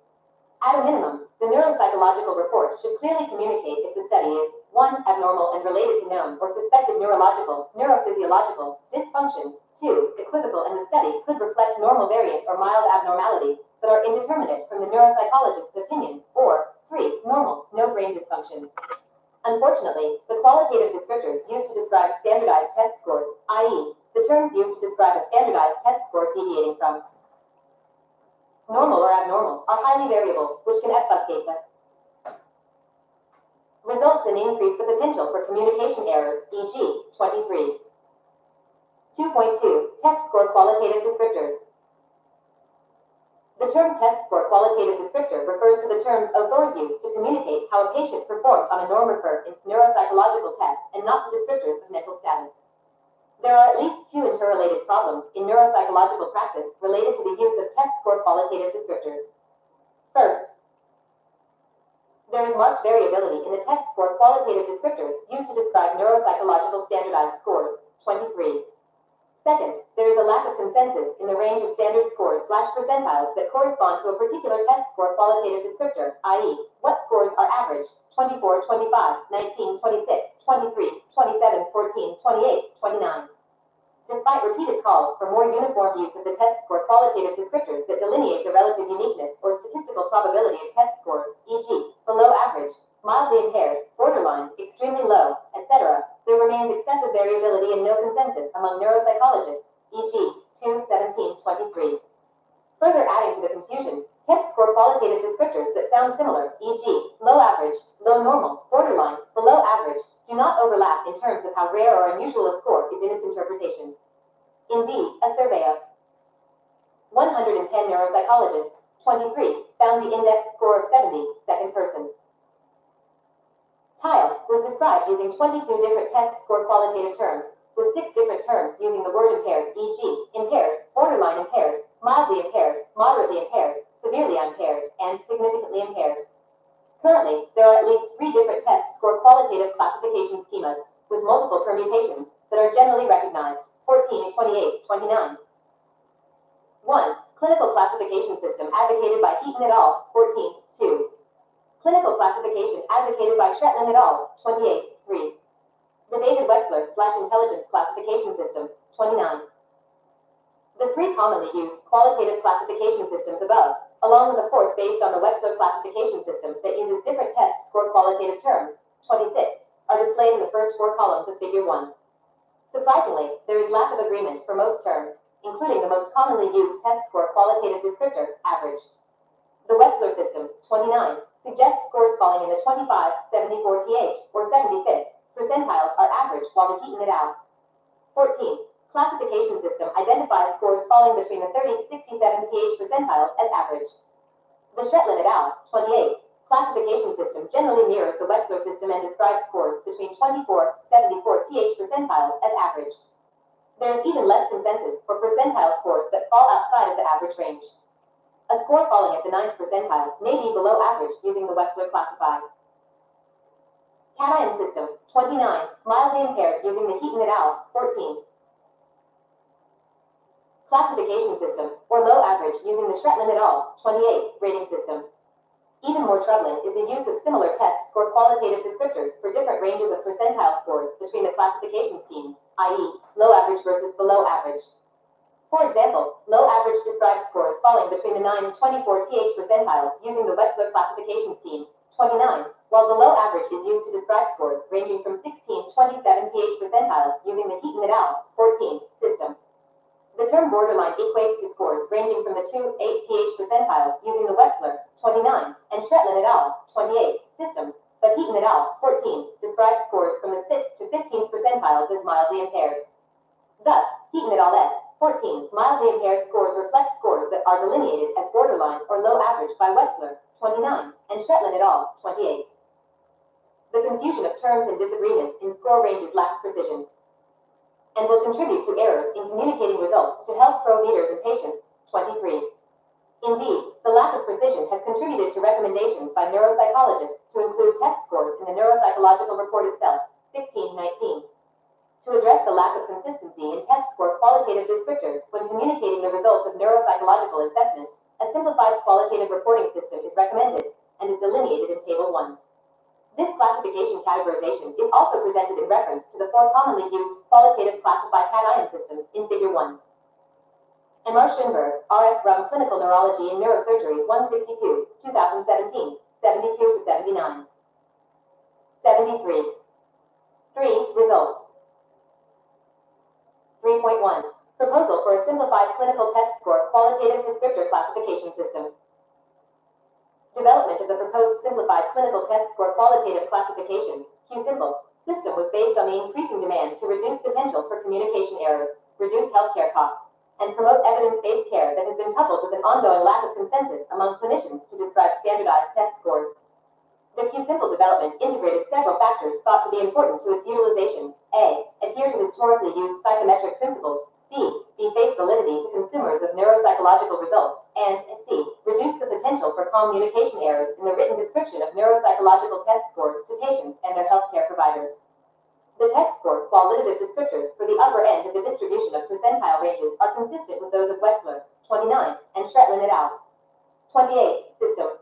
At a minimum, the neuropsychological report should clearly communicate if the study is 1. Abnormal and related to known or suspected neurological, neurophysiological dysfunction. 2. Equivocal and the study could reflect normal variant or mild abnormality, but are indeterminate from the neuropsychologist's opinion. Or 3. Normal, no brain dysfunction. Unfortunately, the qualitative descriptors used to describe standardized test scores, i.e., the terms used to describe a standardized test score deviating from normal or abnormal, are highly variable, which can obfuscate the results in increase the potential for communication errors, e.g., 23. 2.2. Test score qualitative descriptors. The term test score qualitative descriptor refers to the terms authors use to communicate how a patient performed on a norm refer in neuropsychological test and not to descriptors of mental status. There are at least two interrelated problems in neuropsychological practice related to the use of test score qualitative descriptors. First, there is marked variability in the test score qualitative descriptors used to describe neuropsychological standardized scores, 23. Second, there is a lack of consensus in the range of standard scores/percentiles that correspond to a particular test score qualitative descriptor, i.e., what scores are average, 24, 25, 19, 26, 23, 27, 14, 28, 29. Despite repeated calls for more uniform use of the test score qualitative descriptors that delineate the relative uniqueness or statistical probability of test scores, e.g., below average, mildly impaired, borderline, extremely low, etc., there remains excessive variability and no consensus among neuropsychologists, e.g., 2-17-23. Further adding to the confusion, test score qualitative descriptors that sound similar, e.g., low average, low normal, borderline, below average, do not overlap in terms of how rare or unusual a score is in its interpretation. Indeed, a survey of 110 neuropsychologists, 23, found the index score of 70, second person. TILE was described using 22 different test score qualitative terms, with 6 different terms using the word impaired, e.g., impaired, borderline impaired, mildly impaired, moderately impaired, severely impaired, and significantly impaired. Currently, there are at least 3 different test score qualitative classification schemas, with multiple permutations, that are generally recognized, 14, 28, 29. 1. Clinical classification system advocated by Heaton et al., 14, 2. Clinical classification advocated by Shetland et al., 28, 3. The David-Wechsler/Intelligence classification system, 29. The 3 commonly used qualitative classification systems above, along with a 4th based on the Wechsler classification system that uses different test score qualitative terms, 26, are displayed in the first 4 columns of Figure 1. Surprisingly, there is lack of agreement for most terms, including the most commonly used test score qualitative descriptor, average. The Wechsler system, 29, suggests scores falling in the 25, 74 th, or 75th percentiles are average, while the Heaton et al. 14 classification system identifies scores falling between the 30 to 67 th percentiles as average. The Shetland et al. 28 classification system generally mirrors the Wechsler system and describes scores between 24 74 th percentiles as average. There is even less consensus for percentile scores that fall outside of the average range. A score falling at the 9th percentile may be below average using the Wechsler classifier. Cation system, 29, mildly impaired using the Heaton et al. 14 classification system, or low average using the Shetland et al. 28 rating system. Even more troubling is the use of similar test score qualitative descriptors for different ranges of percentile scores between the classification schemes, i.e., low average versus below average. For example, low average describes scores falling between the 9 and 24 th percentiles using the Wechsler classification scheme, 29, while below average is used to describe scores ranging from 16 to 27 th percentiles using the Heaton et al. 14 system. The term borderline equates to scores ranging from the 2 to 8 th percentiles using the Wechsler 29 and Shetland et al. 28 systems, but Heaton et al. 14 describes scores from the 6th to 15th percentiles as mildly impaired. Thus, Heaton et al. 14 mildly impaired scores reflect scores that are delineated as borderline or low average by Wechsler 29 and Shetland et al. 28. The confusion of terms and disagreement in score ranges lacks precision and will contribute to errors in communicating results to health providers and patients, 23. Indeed, the lack of precision has contributed to recommendations by neuropsychologists to include test scores in the neuropsychological report itself, 1619. To address the lack of consistency in test score qualitative descriptors when communicating the results of neuropsychological assessment, a simplified qualitative reporting system is recommended and is delineated in Table 1. This classification categorization is also presented in reference to the 4 commonly used qualitative classified cation systems in Figure 1. Emar Schönberg, R.S. Rum Clinical Neurology and Neurosurgery 162, 2017, 72 to 79. 73. 3. Results. 3.1. Proposal for a simplified clinical test score qualitative descriptor classification system. Development of the proposed simplified clinical test score qualitative classification, QSimple, system was based on the increasing demand to reduce potential for communication errors, reduce healthcare costs, and promote evidence-based care that has been coupled with an ongoing lack of consensus among clinicians to describe standardized test scores. The QSimple development integrated several factors thought to be important to its utilization. A. Adhere to historically used psychometric principles. B. Be face validity to consumers of neuropsychological results. And C. Reduce the potential for communication errors in the written description of neuropsychological test scores to patients and their healthcare providers. The test score qualitative descriptors for the upper end of the distribution of percentile ranges are consistent with those of Wechsler, 29, and Shretlin et al. 28. Systems.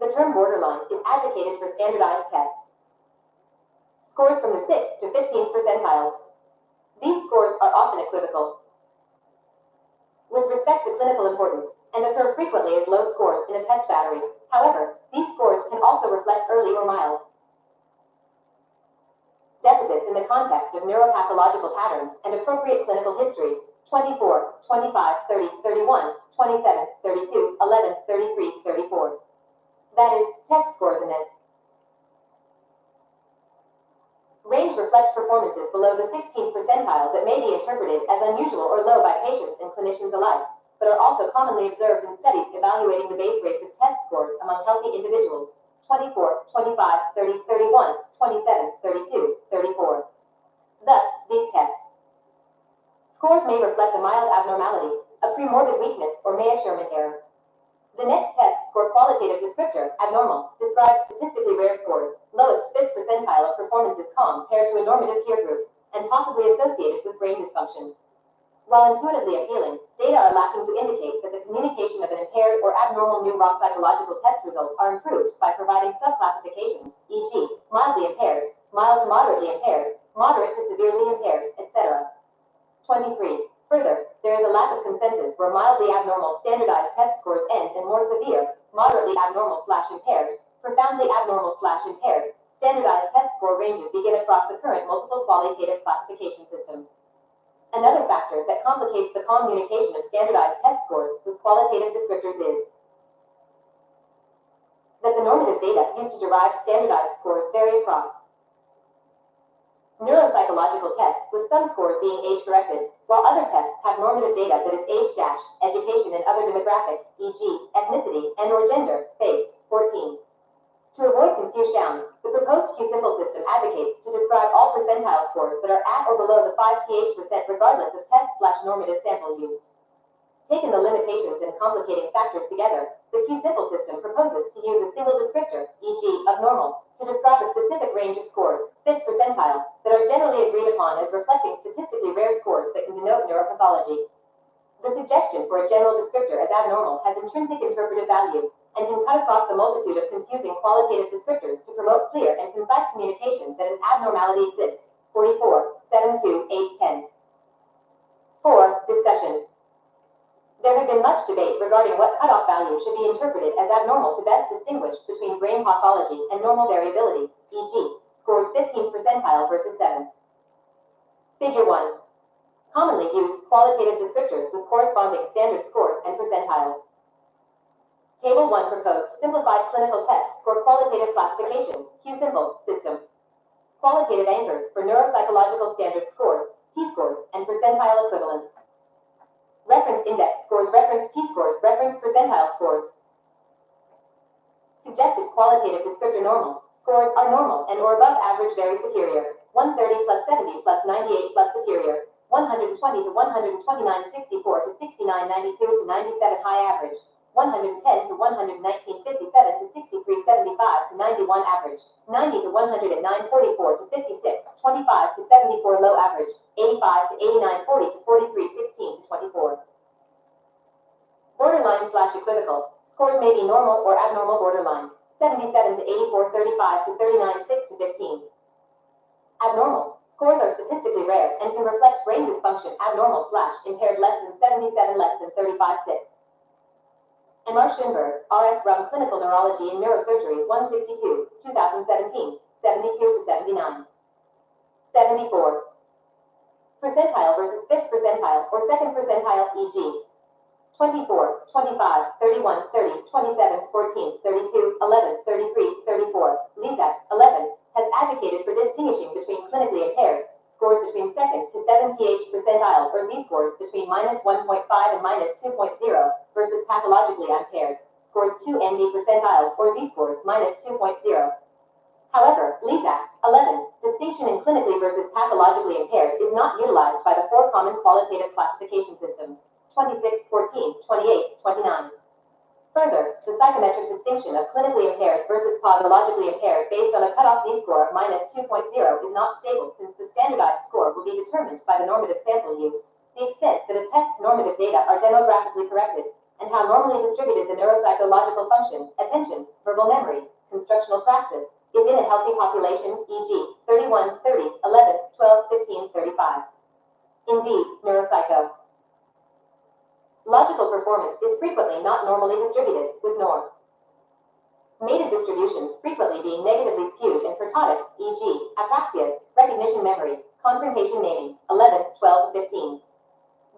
The term borderline is advocated for standardized tests. Scores from the 6th to 15th percentiles. These scores are often equivocal with respect to clinical importance and occur frequently as low scores in a test battery. However, these scores can also reflect early or mild deficits in the context of neuropathological patterns and appropriate clinical history. 24, 25, 30, 31, 27, 32, 11, 33, 34. That is, test scores in this range reflect performances below the 16th percentile that may be interpreted as unusual or low by patients and clinicians alike, but are also commonly observed in studies evaluating the base rates of test scores among healthy individuals. 24, 25, 30, 31, 27, 32, 34. Thus, these test scores may reflect a mild abnormality, a premorbid weakness, or May-Sherman error. The next test score qualitative descriptor, abnormal, describes statistically rare scores, lowest 5th percentile of performances compared to a normative peer group, and possibly associated with brain dysfunction. While intuitively appealing, data are lacking to indicate that the communication of an impaired or abnormal neuropsychological test results are improved by providing subclassifications, e.g., mildly impaired, mild to moderately impaired, moderate to severely impaired, etc. 23. Further, there is a lack of consensus where mildly abnormal standardized test scores end in more severe, moderately abnormal/impaired, profoundly abnormal/impaired. Standardized test score ranges begin across the current multiple qualitative classification systems. Another factor that complicates the communication of standardized test scores with qualitative descriptors is that the normative data used to derive standardized scores vary across neuropsychological tests, with some scores being age-corrected, while other tests have normative data that is age-, education and other demographic, e.g., ethnicity and/or gender-based. 14. To avoid confusion, the proposed QSimple system advocates to describe all percentile scores that are at or below the 5th regardless of test/normative sample used. Taking the limitations and complicating factors together, the QSimple system proposes to use a single descriptor, e.g., abnormal, to describe a specific range of scores, 5th percentile, that are generally agreed upon as reflecting statistically rare scores that can denote neuropathology. The suggestion for a general descriptor as abnormal has intrinsic interpretive value and can cut across the multitude of confusing qualitative descriptors to promote clear and concise communication that an abnormality exists. 44, 72, 8, 10. 4. Discussion. There had been much debate regarding what cutoff value should be interpreted as abnormal to best distinguish between brain pathology and normal variability, e.g., scores 15th percentile versus 7th. Figure 1. Commonly used qualitative descriptors with corresponding standard scores and percentiles. Table 1 proposed simplified clinical test score qualitative classification, QSimple, system. Qualitative anchors for neuropsychological standard scores, T-scores, and percentile equivalents. Reference index scores, reference T-scores, reference percentile scores. Suggested qualitative descriptor normal. Scores are normal and or above average very superior. 130 plus 70 plus 98 plus superior. 120 to 129 64 to 69 92 to 97 high average. 110 to 119 57 to 63 75 to 91 average. 90 to 109 44 to 56 25 to 74 low average. 85 to 89 40 to 43 16 to 24. Borderline/equivocal. Scores may be normal or abnormal borderline. 77 to 84 35 to 39 6 to 15. Abnormal. Scores are statistically rare and can reflect brain dysfunction abnormal/impaired less than 77 less than 35 6. M.R. Schönberg, R.S. Rum Clinical Neurology and Neurosurgery 162, 2017, 72 to 79. 74. Percentile versus 5th percentile or 2nd percentile, e.g., 24, 25, 31, 30, 27, 14, 32, 11, 33, 34. LISAC 11 has advocated for distinguishing between clinically impaired scores between second to 78th percentiles or Z-scores between -1.5 and -2.0 versus pathologically impaired scores 2 and D percentiles or Z-scores -2.0. However, LISAC 11 distinction in clinically versus pathologically impaired is not utilized by the four common qualitative classification systems 26, 14, 28, 29. Further, the psychometric distinction of clinically impaired versus pathologically impaired based on a cutoff Z-score of -2.0 is not stable since the standardized score will be determined by the normative sample used, the extent that a test's normative data are demographically corrected, and how normally distributed the neuropsychological function, attention, verbal memory, constructional praxis, is in a healthy population, e.g., 31, 30, 11, 12, 15, 35. Indeed, neuropsycho logical performance is frequently not normally distributed, with norm mated distributions frequently being negatively skewed and fertotic, e.g., apraxias, recognition memory, confrontation naming, 11, 12, 15.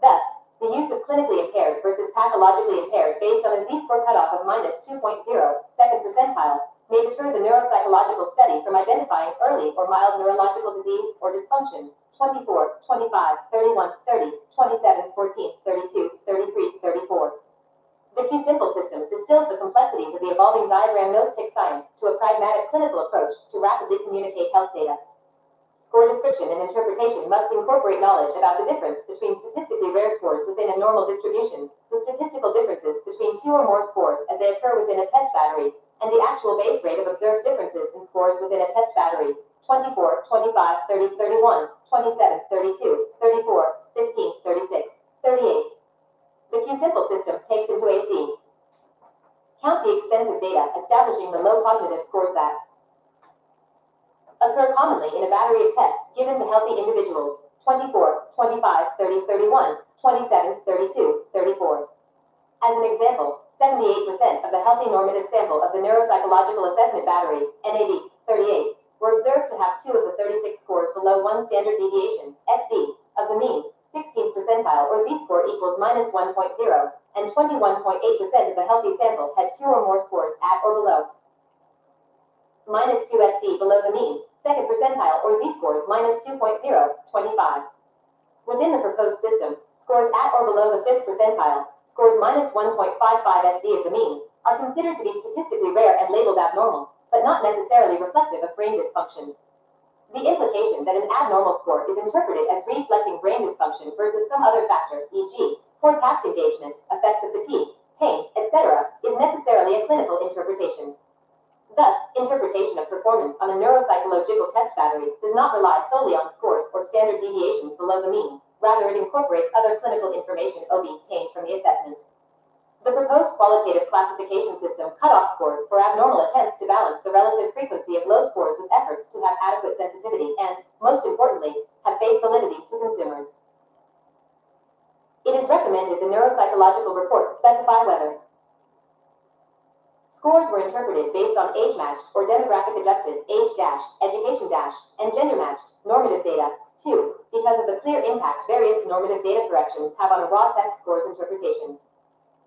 Thus, the use of clinically impaired versus pathologically impaired based on a Z-score cutoff of -2.0, second percentile, may deter the neuropsychological study from identifying early or mild neurological disease or dysfunction. 24, 25, 31, 30, 27, 14, 32, 33, 34. The Q-Simple system distills the complexities of the evolving diagram nose-tick science to a pragmatic clinical approach to rapidly communicate health data. Score description and interpretation must incorporate knowledge about the difference between statistically rare scores within a normal distribution, the statistical differences between two or more scores as they occur within a test battery, and the actual base rate of observed differences in scores within a test battery. 24, 25, 30, 31, 27, 32, 34, 15, 36, 38. The Q-Simple system takes into account the extensive data establishing the low cognitive scores that occur commonly in a battery of tests given to healthy individuals. 24, 25, 30, 31, 27, 32, 34. As an example, 78% of the healthy normative sample of the neuropsychological assessment battery, NAB 38, were observed to have 2 of the 36 scores below 1 standard deviation, SD, of the mean, 16th percentile or Z-score equals -1.0, and 21.8% of the healthy sample had 2 or more scores at or below -2 SD below the mean, 2nd percentile or Z-scores -2.0, 25. Within the proposed system, scores at or below the 5th percentile, scores -1.55 SD of the mean, are considered to be statistically rare and labeled abnormal, but not necessarily reflective of brain dysfunction. The implication that an abnormal score is interpreted as reflecting brain dysfunction versus some other factor, e.g., poor task engagement, effects of fatigue, pain, etc., is necessarily a clinical interpretation. Thus, interpretation of performance on a neuropsychological test battery does not rely solely on scores or standard deviations below the mean. Rather, it incorporates other clinical information obtained from the assessment. The proposed qualitative classification system cutoff scores for abnormal attempts to balance the relative frequency of low scores with efforts to have adequate sensitivity and, most importantly, have face validity to consumers. It is recommended the neuropsychological report specify whether scores were interpreted based on age-matched or demographic-adjusted, age-, education-, and gender-matched normative data. 2. Because of the clear impact various normative data corrections have on a raw test scores interpretation.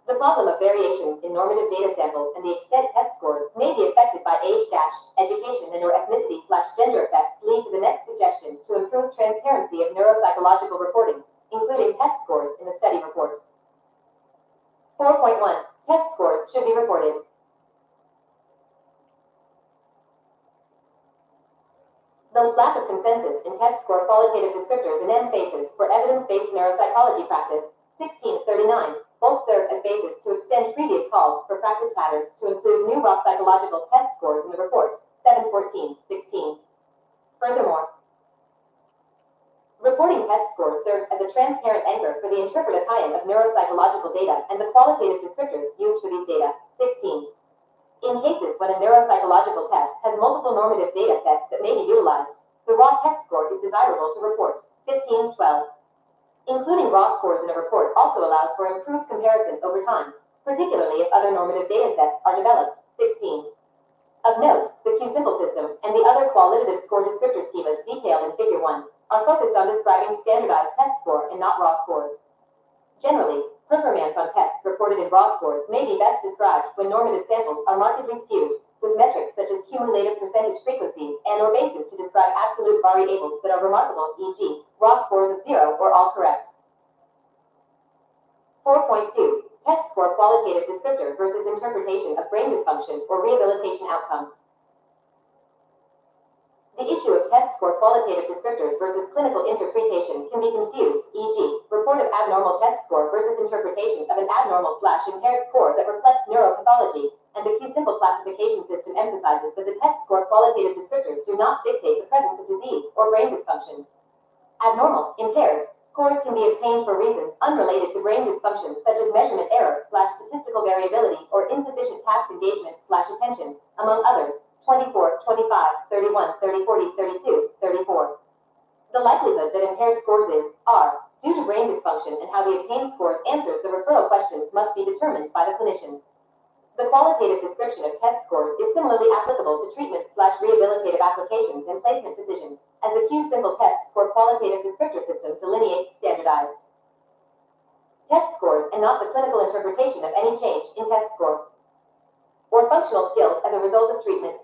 The problem of variations in normative data samples and the extent test scores may be affected by age-, education, and/or ethnicity/gender effects lead to the next suggestion to improve transparency of neuropsychological reporting, including test scores in the study report. 4.1. Test scores should be reported. The lack of consensus in test score qualitative descriptors and M-phases for evidence-based neuropsychology practice, 1639, both serve as basis to extend previous calls for practice patterns to include new raw psychological test scores in the report, 714-16. Furthermore, reporting test scores serves as a transparent anchor for the interpretation of neuropsychological data and the qualitative descriptors used for these data, 16. In cases when a neuropsychological test has multiple normative data sets that may be utilized, the raw test score is desirable to report, 15-12. Including raw scores in a report also allows for improved comparison over time, particularly if other normative data sets are developed, 16. Of note, the Q-Simple system and the other qualitative score descriptor schemas detailed in Figure 1 are focused on describing standardized test score and not raw scores. Generally, Performance on tests reported in raw scores may be best described when normative samples are markedly skewed, with metrics such as cumulative percentage frequencies and/or bases to describe absolute variables that are remarkable, e.g., raw scores of 0 or all correct. 4.2. Test score qualitative descriptor versus interpretation of brain dysfunction or rehabilitation outcome. The issue of test score qualitative descriptors versus clinical interpretation can be confused, e.g., report of abnormal test score versus interpretation of an abnormal/impaired score that reflects neuropathology, and the Q-Simple classification system emphasizes that the test score qualitative descriptors do not dictate the presence of disease or brain dysfunction. Abnormal, impaired, scores can be obtained for reasons unrelated to brain dysfunction such as measurement error/statistical variability or insufficient task engagement/attention, among others. 24, 25, 31, 30, 40, 32, 34. The likelihood that impaired scores is, are, due to brain dysfunction and how the obtained scores answers the referral questions must be determined by the clinician. The qualitative description of test scores is similarly applicable to treatment/rehabilitative applications and placement decisions, as the Q-Simple test score qualitative descriptor system delineates standardized test scores and not the clinical interpretation of any change in test score or functional skills as a result of treatment.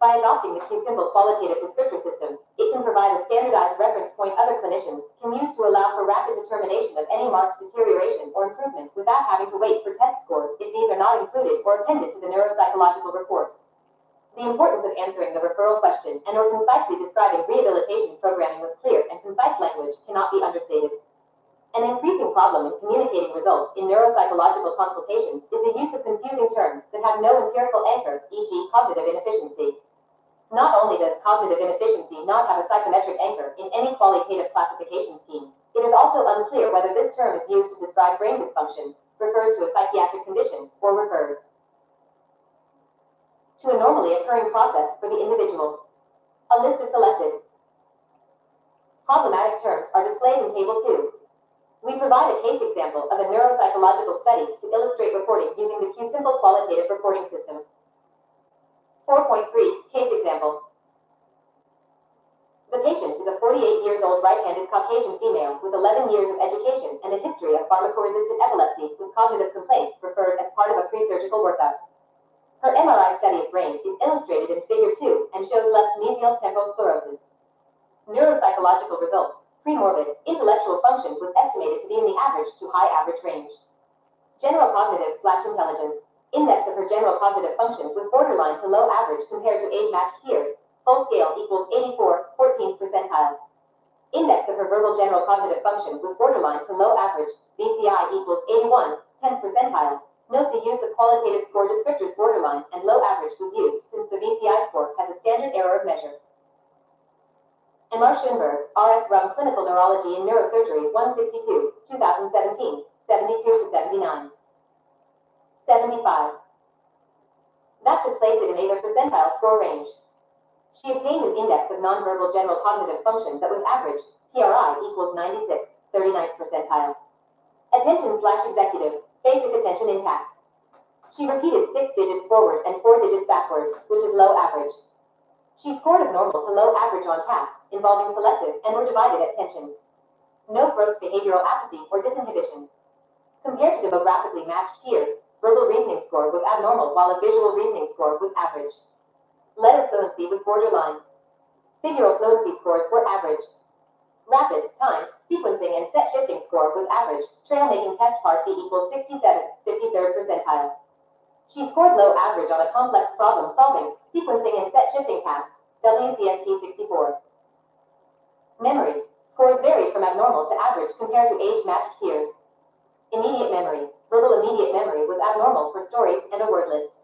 By adopting the Q-Simple qualitative descriptor system, it can provide a standardized reference point other clinicians can use to allow for rapid determination of any marked deterioration or improvement without having to wait for test scores if these are not included or appended to the neuropsychological report. The importance of answering the referral question and/or concisely describing rehabilitation programming with clear and concise language cannot be understated. An increasing problem in communicating results in neuropsychological consultations is the use of confusing terms that have no empirical anchor, e.g., cognitive inefficiency. Not only does cognitive inefficiency not have a psychometric anchor in any qualitative classification scheme, it is also unclear whether this term is used to describe brain dysfunction, refers to a psychiatric condition, or refers to a normally occurring process for the individual. A list of selected problematic terms are displayed in Table 2. We provide a case example of a neuropsychological study to illustrate reporting using the Q-Simple qualitative reporting system. 4.3. Case example. The patient is a 48-years-old right-handed Caucasian female with 11 years of education and a history of pharmacoresistant epilepsy with cognitive complaints referred as part of a pre-surgical workup. Her MRI study of brain is illustrated in Figure 2 and shows left mesial temporal sclerosis. Neuropsychological results. Premorbid intellectual function was estimated to be in the average to high average range. General cognitive/intelligence. Index of her general cognitive function was borderline to low average compared to age-matched peers. Full scale equals 84, 14th percentile. Index of her verbal general cognitive function was borderline to low average. BCI equals 81, 10th percentile. Note the use of qualitative score descriptors borderline and low average was used since the BCI score has a standard error of measure. M.R. Schoenberg, R.S. Rum Clinical Neurology and Neurosurgery 162, 2017, 72-79. 75. That could place it in either percentile score range. She obtained an index of nonverbal general cognitive function that was average, PRI equals 96, 39th percentile. Attention/executive, basic attention intact. She repeated 6 digits forward and 4 digits backward, which is low average. She scored of normal to low average on tasks involving selective and/or divided attention. No gross behavioral apathy or disinhibition. Compared to demographically matched peers, verbal reasoning score was abnormal while a visual reasoning score was average. Letter fluency was borderline. Figural fluency scores were average. Rapid, timed, sequencing and set shifting score was average. Trail making test part B equals 67, 53rd percentile. She scored low average on a complex problem solving, sequencing and set shifting task, WCST 64. Memory. Scores varied from abnormal to average compared to age-matched peers. Immediate memory. Verbal immediate memory was abnormal for stories and a word list.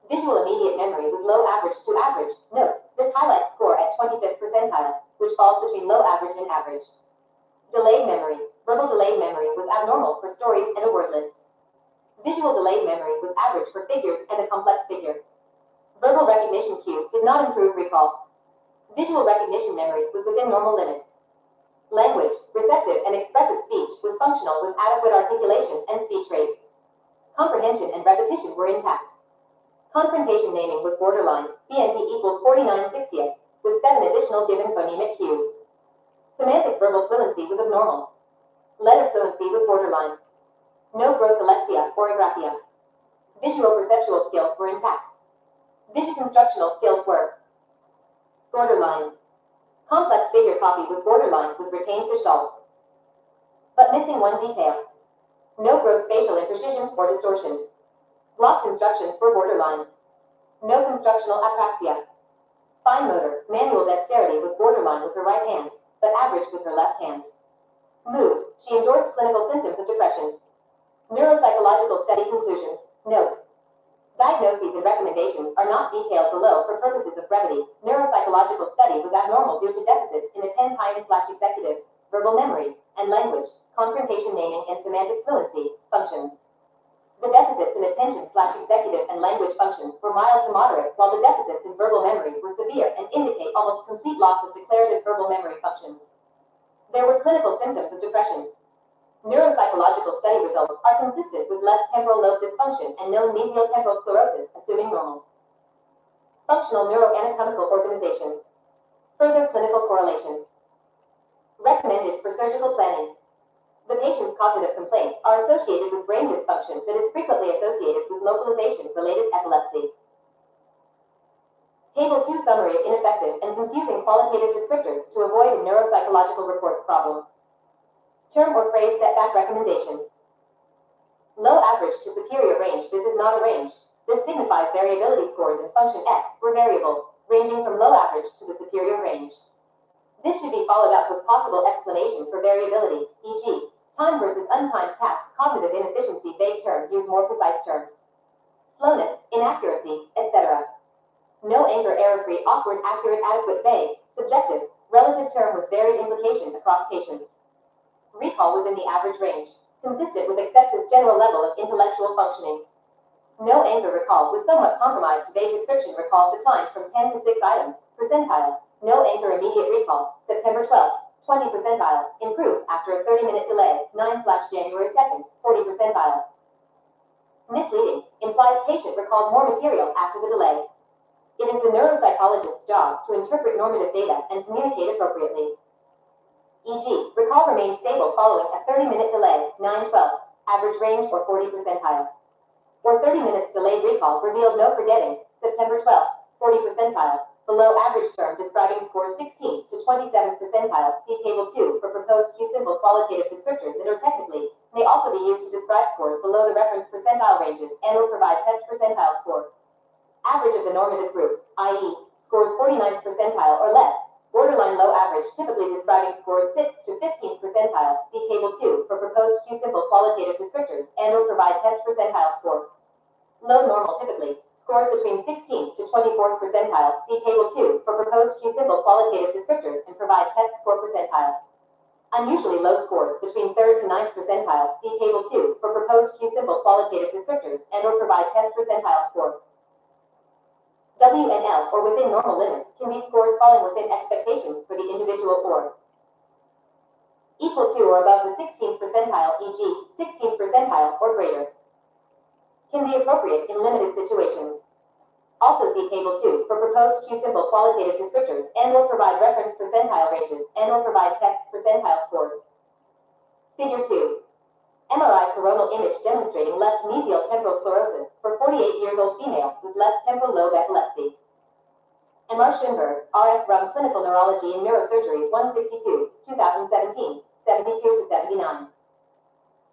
Visual immediate memory was low average to average. Note, this highlights score at 25th percentile, which falls between low average and average. Delayed memory. Verbal delayed memory was abnormal for stories and a word list. Visual delayed memory was average for figures and a complex figure. Verbal recognition cues did not improve recall. Visual recognition memory was within normal limits. Language, receptive and expressive speech was functional with adequate articulation and speech rate. Comprehension and repetition were intact. Confrontation naming was borderline, BNT equals 49/60th, with 7 additional given phonemic cues. Semantic verbal fluency was abnormal. Letter fluency was borderline. No gross alexia or agraphia. Visual perceptual skills were intact. Vision-constructional skills were borderline. Complex figure copy was borderline with retained gestalt, but missing one detail. No gross facial imprecision or distortion. Block constructions were borderline. No constructional apraxia. Fine motor, manual dexterity was borderline with her right hand, but average with her left hand. Mood, she endorsed clinical symptoms of depression. Neuropsychological study conclusions. Note: diagnoses and recommendations are not detailed below for purposes of brevity. Neuropsychological study was abnormal due to deficits in attention/executive, verbal memory, and language, confrontation naming and semantic fluency, functions. The deficits in attention/executive and language functions were mild to moderate, while the deficits in verbal memory were severe and indicate almost complete loss of declarative verbal memory functions. There were clinical symptoms of depression. Neuropsychological study results are consistent with left temporal lobe dysfunction and known mesial temporal sclerosis, assuming normal. Functional neuroanatomical organization. Further clinical correlation. Recommended for surgical planning. The patient's cognitive complaints are associated with brain dysfunction that is frequently associated with localization-related epilepsy. Table 2 summary of ineffective and confusing qualitative descriptors to avoid a neuropsychological reports problem. Term or phrase setback recommendation. Low average to superior range. This is not a range. This signifies variability scores in function X were variable, ranging from low average to the superior range. This should be followed up with possible explanation for variability, e.g., time versus untimed tasks, cognitive inefficiency, vague term, use more precise term. Slowness, inaccuracy, etc. No anchor, error-free, awkward, accurate, adequate, vague, subjective, relative term with varied implication across patients. Recall was in the average range, consistent with excessive general level of intellectual functioning. No anchor, recall was somewhat compromised, vague description, recall declined from 10 to 6 items, percentile. No anchor, immediate recall, September 12th, 20 percentile, improved after a 30-minute delay, 9/January 2nd, 40 percentile. Misleading, implies patient recalled more material after the delay. It is the neuropsychologist's job to interpret normative data and communicate appropriately. E.g., recall remained stable following a 30-minute delay, 9/12, average range or 40 percentile. Or 30 minutes delayed recall revealed no forgetting, September 12th, 40 percentile. Below average term describing scores 16 to 27 percentile, see Table 2 for proposed Q-simple qualitative descriptors and or technically may also be used to describe scores below the reference percentile ranges and or provide test percentile score. Average of the normative group, i.e., scores 49th percentile or less, borderline low average typically describing scores 6 to 15th percentile, see Table 2 for proposed Q-simple qualitative descriptors and or provide test percentile score. Low normal typically, scores between 16 to 24th percentile, see Table 2 for proposed Q-simple qualitative descriptors and provide test score percentile. Unusually low scores between 3rd to 9th percentile, see Table 2 for proposed Q-simple qualitative descriptors and or provide test percentile score. WNL or within normal limits can be scores falling within expectations for the individual or equal to or above the 16th percentile, e.g., 16th percentile or greater. Can be appropriate in limited situations. Also see Table 2 for proposed Q-simple qualitative descriptors and or provide reference percentile ranges and or provide test percentile scores. Figure 2. MRI coronal image demonstrating left mesial temporal sclerosis for 48-years-old female with left temporal lobe epilepsy. M.R. Schimberg, R.S. Rum, Clinical Neurology and Neurosurgery, 162, 2017, 72 to 79.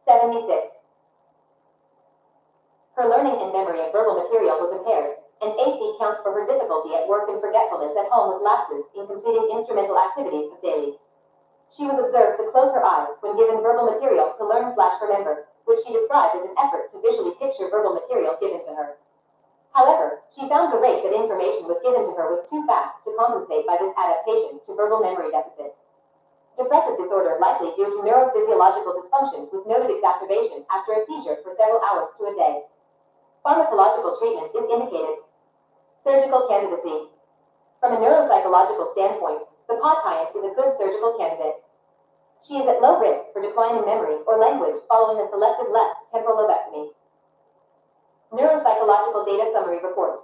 76. Her learning and memory of verbal material was impaired, and AC counts for her difficulty at work and forgetfulness at home with lapses in completing instrumental activities of daily. She was observed to close her eyes when given verbal material to learn/remember, which she described as an effort to visually picture verbal material given to her. However, she found the rate that information was given to her was too fast to compensate by this adaptation to verbal memory deficit. Depressive disorder likely due to neurophysiological dysfunction with noted exacerbation after a seizure for several hours to a day. Pharmacological treatment is indicated. Surgical candidacy. From a neuropsychological standpoint, the Podtiant is a good surgical candidate. She is at low risk for decline in memory or language following a selective left temporal lobectomy. Neuropsychological data summary report.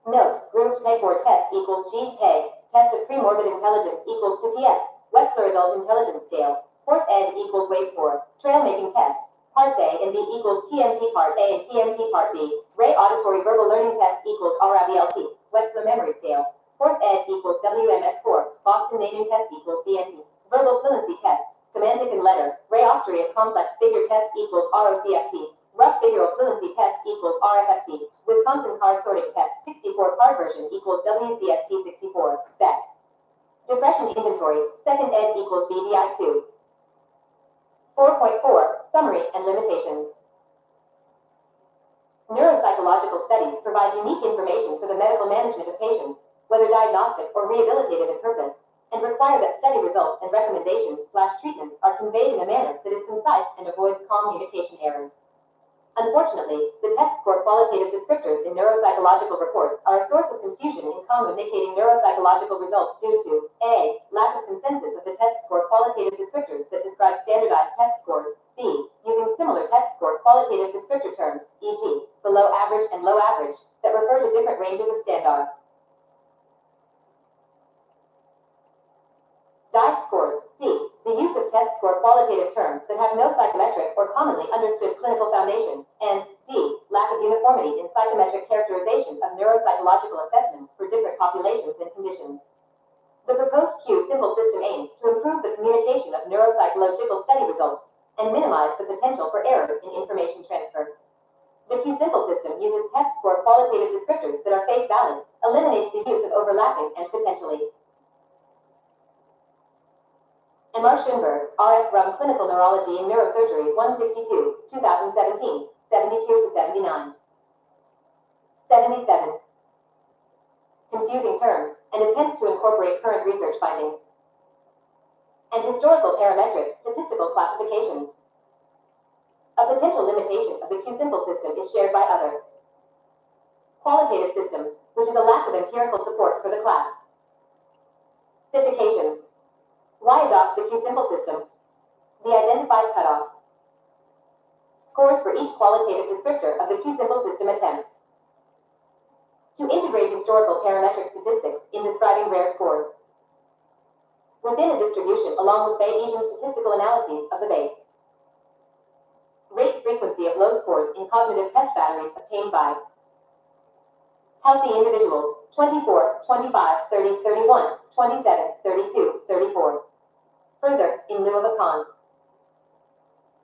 Note, grouped Pegboard test equals GPEG, test of premorbid intelligence equals to PS, Wechsler Adult Intelligence Scale, Fourth Ed equals Way Score. Trail making test. Parts A and B equals TMT Part A and TMT Part B. Ray Auditory Verbal Learning Test equals RIVLT. Wechsler Memory Scale. Fourth Ed equals WMS4. Boston Naming Test equals BNT. Verbal Fluency Test. Semantic and Letter. Ray Austrian Complex Figure Test equals ROCFT. Rough Figural Fluency Test equals RFFT. Wisconsin Card Sorting Test 64 card version equals WCST 64. Beck. Depression Inventory. Second Ed equals BDI2. 4.4 Summary and Limitations. Neuropsychological studies provide unique information for the medical management of patients, whether diagnostic or rehabilitative in purpose, and require that study results and recommendations/treatments are conveyed in a manner that is concise and avoids communication errors. Unfortunately, the test score qualitative descriptors in neuropsychological reports are a source of confusion in communicating neuropsychological results due to a. Lack of consensus of the test score qualitative descriptors that describe standardized test scores, b. Using similar test score qualitative descriptor terms, e.g., below average and low average, that refer to different ranges of standard. Dice scores, c. The use of test score qualitative terms that have no psychometric or commonly understood clinical foundation, and d. Lack of uniformity in psychometric characterization of neuropsychological assessments for different populations and conditions. The proposed Q-Simple system aims to improve the communication of neuropsychological study results and minimize the potential for errors in information transfer. The Q-Simple system uses test score qualitative descriptors that are face valid, eliminates the use of overlapping and potentially. M.R. Schoenberg, R.S. Rum Clinical Neurology and Neurosurgery 162, 2017, 72-79. 77. Confusing terms, and attempts to incorporate current research findings. And historical parametric statistical classifications. A potential limitation of the Q-Simple system is shared by other qualitative systems, which is a lack of empirical support for the class. Certifications. Why adopt the Q-Simple system? The identified cutoff. Scores for each qualitative descriptor of the Q-Simple system attempts. To integrate historical parametric statistics in describing rare scores. Within a distribution along with Bayesian statistical analyses of the base. Rate frequency of low scores in cognitive test batteries obtained by healthy individuals 24, 25, 30, 31, 27, 32, 34. Further, in lieu of a con.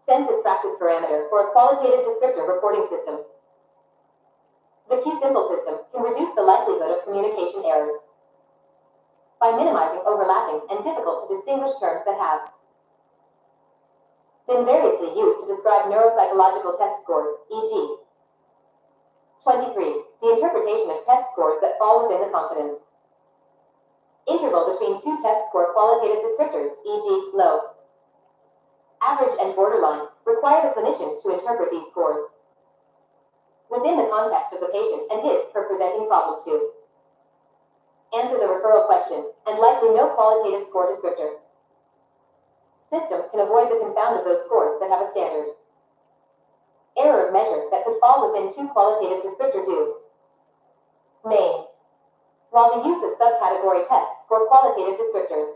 Census practice parameter for a qualitative descriptor reporting system. The Q-Simple system can reduce the likelihood of communication errors by minimizing overlapping and difficult to distinguish terms that have been variously used to describe neuropsychological test scores, e.g. 23. The interpretation of test scores that fall within the confidence interval between two test score qualitative descriptors, e.g., low, average, and borderline, require the clinician to interpret these scores within the context of the patient and his per presenting problem 2. Answer the referral question, and likely no qualitative score descriptor system can avoid the confound of those scores that have a standard error of measure that could fall within two qualitative descriptor due names. While the use of subcategory tests for qualitative descriptors,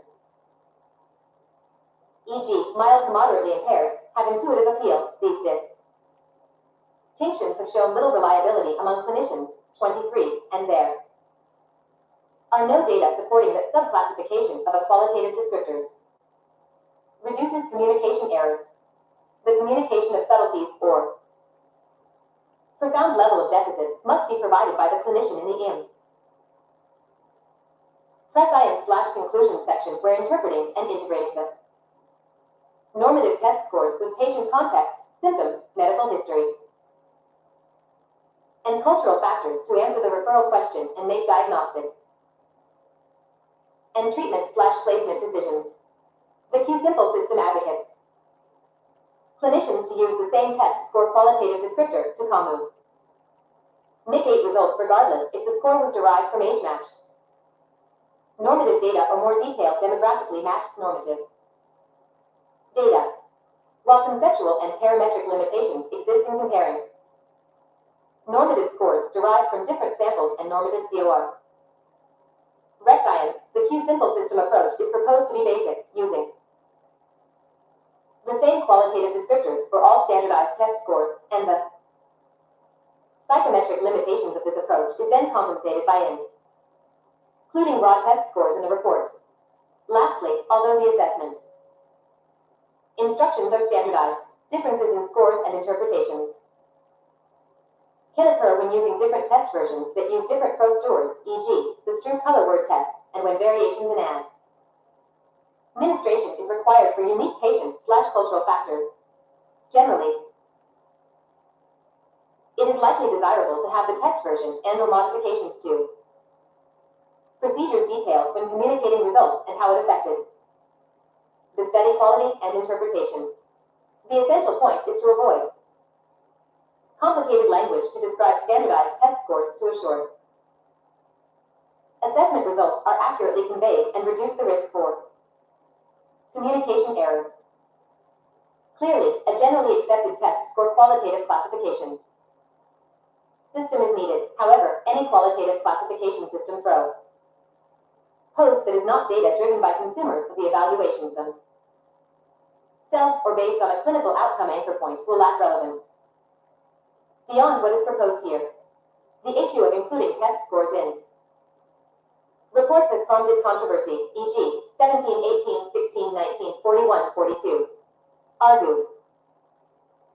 e.g., mild to moderately impaired, have intuitive appeal, these distinctions have shown little reliability among clinicians, 23, and there are no data supporting that subclassification of a qualitative descriptors reduces communication errors. The communication of subtleties or profound level of deficits must be provided by the clinician in the IM. Prescience/conclusion section where interpreting and integrating the normative test scores with patient context, symptoms, medical history, and cultural factors to answer the referral question and make diagnostic and treatment/placement decisions. The Q-Simple system advocates clinicians to use the same test score qualitative descriptor to communicate results regardless if the score was derived from age-matched normative data or more detailed demographically matched normative data. While conceptual and parametric limitations exist in comparing normative scores derived from different samples and normative COR rectiance, the Q-Simple system approach is proposed to be basic, using the same qualitative descriptors for all standardized test scores, and the psychometric limitations of this approach is then compensated by including raw test scores in the report. Lastly, although the assessment instructions are standardized, differences in scores and interpretations can occur when using different test versions that use different pro stores, e.g., the Stroop color word test, and when variations in administration is required for unique patient/cultural factors. Generally, it is likely desirable to have the test version and/or modifications to procedures detailed when communicating results and how it affected the study quality and interpretation. The essential point is to avoid complicated language to describe standardized test scores to assure assessment results are accurately conveyed and reduce the risk for communication errors. Clearly, a generally accepted test score qualitative classification system is needed. However, any qualitative classification system proposed that is not data driven by consumers of the evaluation themselves or based on a clinical outcome anchor point will lack relevance. Beyond what is proposed here, the issue of including test scores in reports has prompted controversy, e.g., 17, 18, 16, 19, 41, 42. Arguments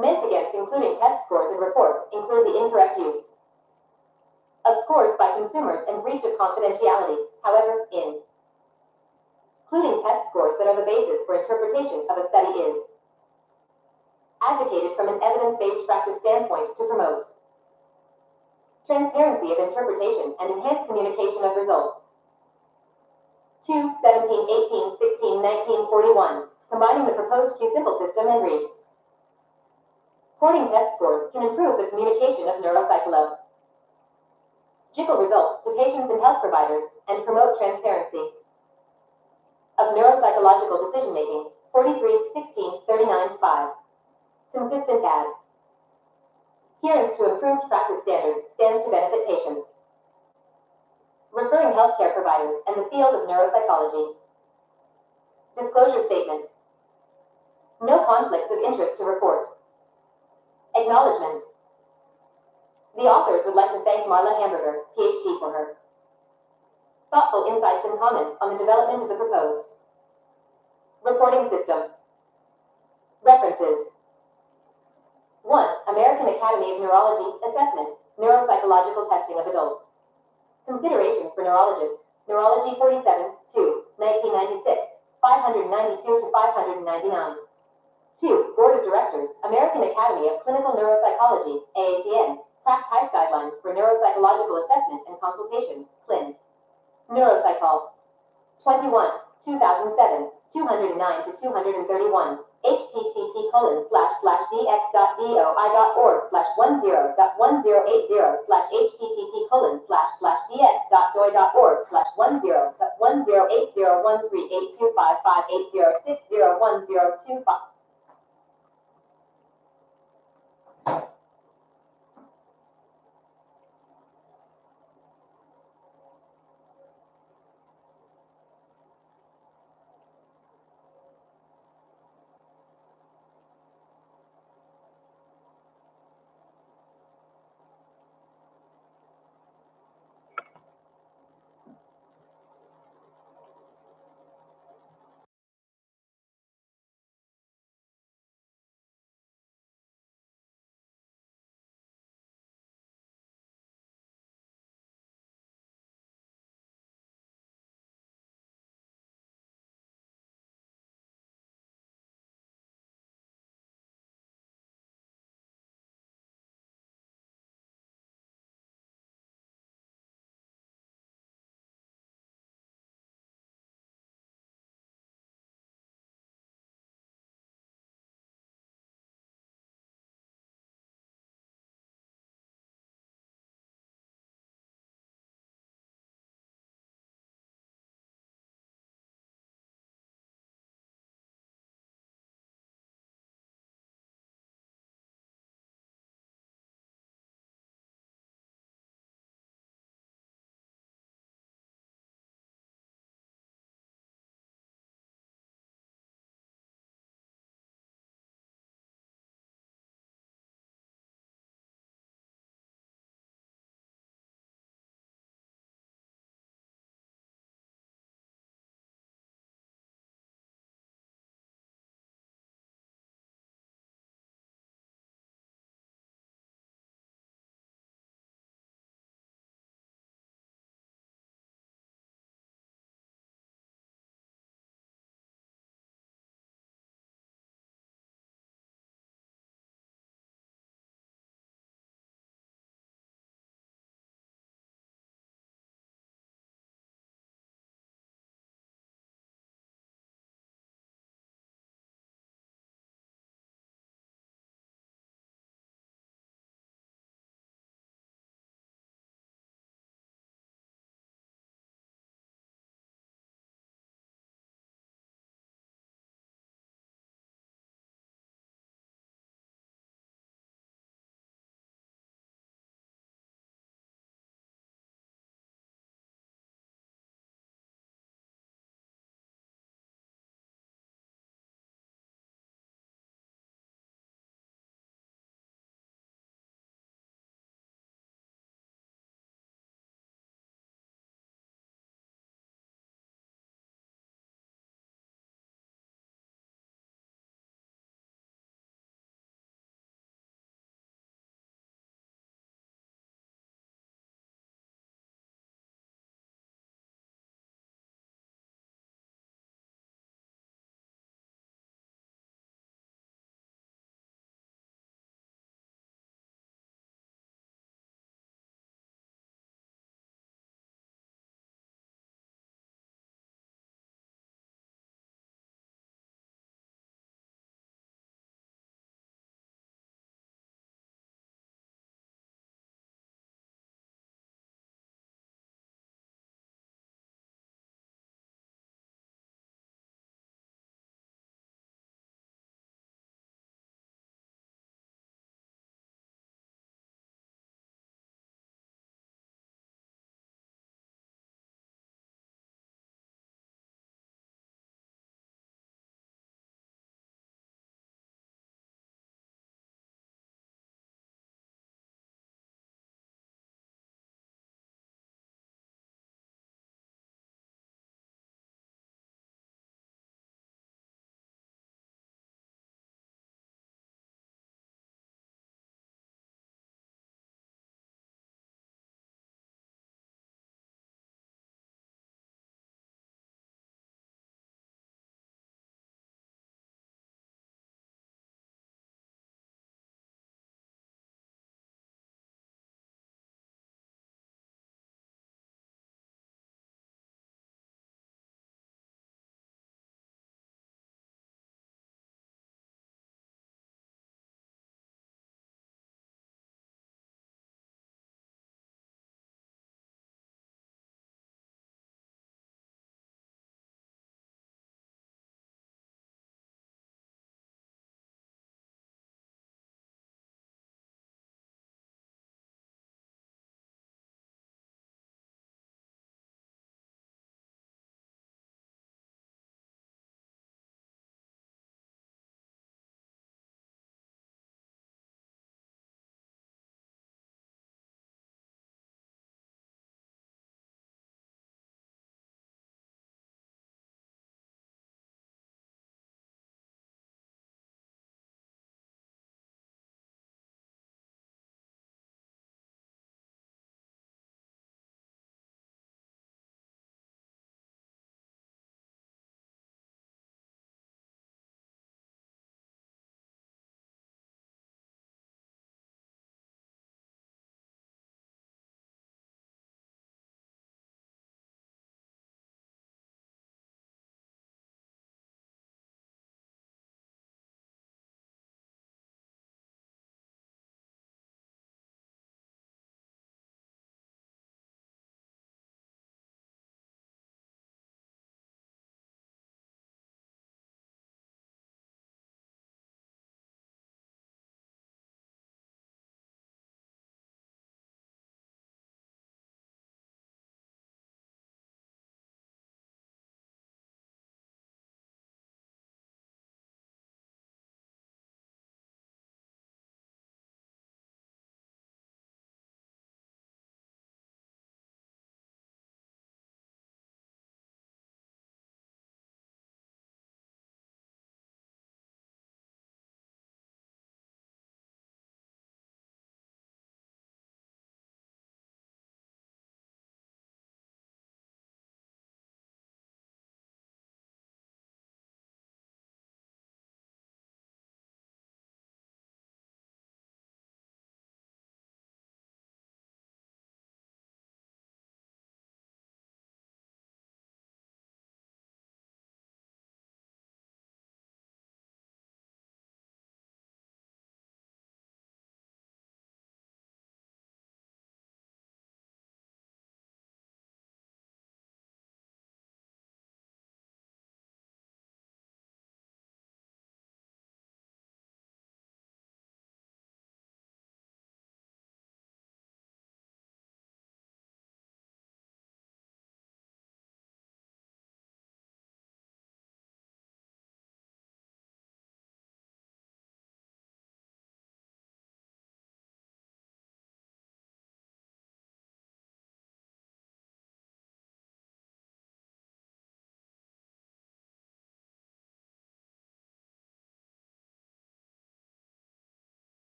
against including test scores in reports include the incorrect use of scores by consumers and breach of confidentiality. However, including test scores that are the basis for interpretation of a study is advocated from an evidence-based practice standpoint to promote transparency of interpretation and enhance communication of results. 2, 17, 18, 16, 19, 41. Combining the proposed Q-Simple system and reporting test scores can improve the communication of neuropsychological results to patients and health providers and promote transparency of neuropsychological decision-making. 43, 16, 39, 5. Consistent adherence to improved practice standards stands to benefit patients, referring healthcare providers, and the field of neuropsychology. Disclosure statement. No conflicts of interest to report. Acknowledgements. The authors would like to thank Marla Hamburger, PhD, for her thoughtful insights and comments on the development of the proposed reporting system. References. 1. American Academy of Neurology Assessment, Neuropsychological Testing of Adults. Considerations for Neurologists, Neurology 47, 2, 1996, 592 to 599. 2. Board of Directors, American Academy of Clinical Neuropsychology, AACN, Practice Guidelines for Neuropsychological Assessment and Consultation, CLIN. Neuropsychol. 21, 2007, 209 to 231. http://dx.doi.org/10.http://dx.doi.org/10.10801382558060102558060102.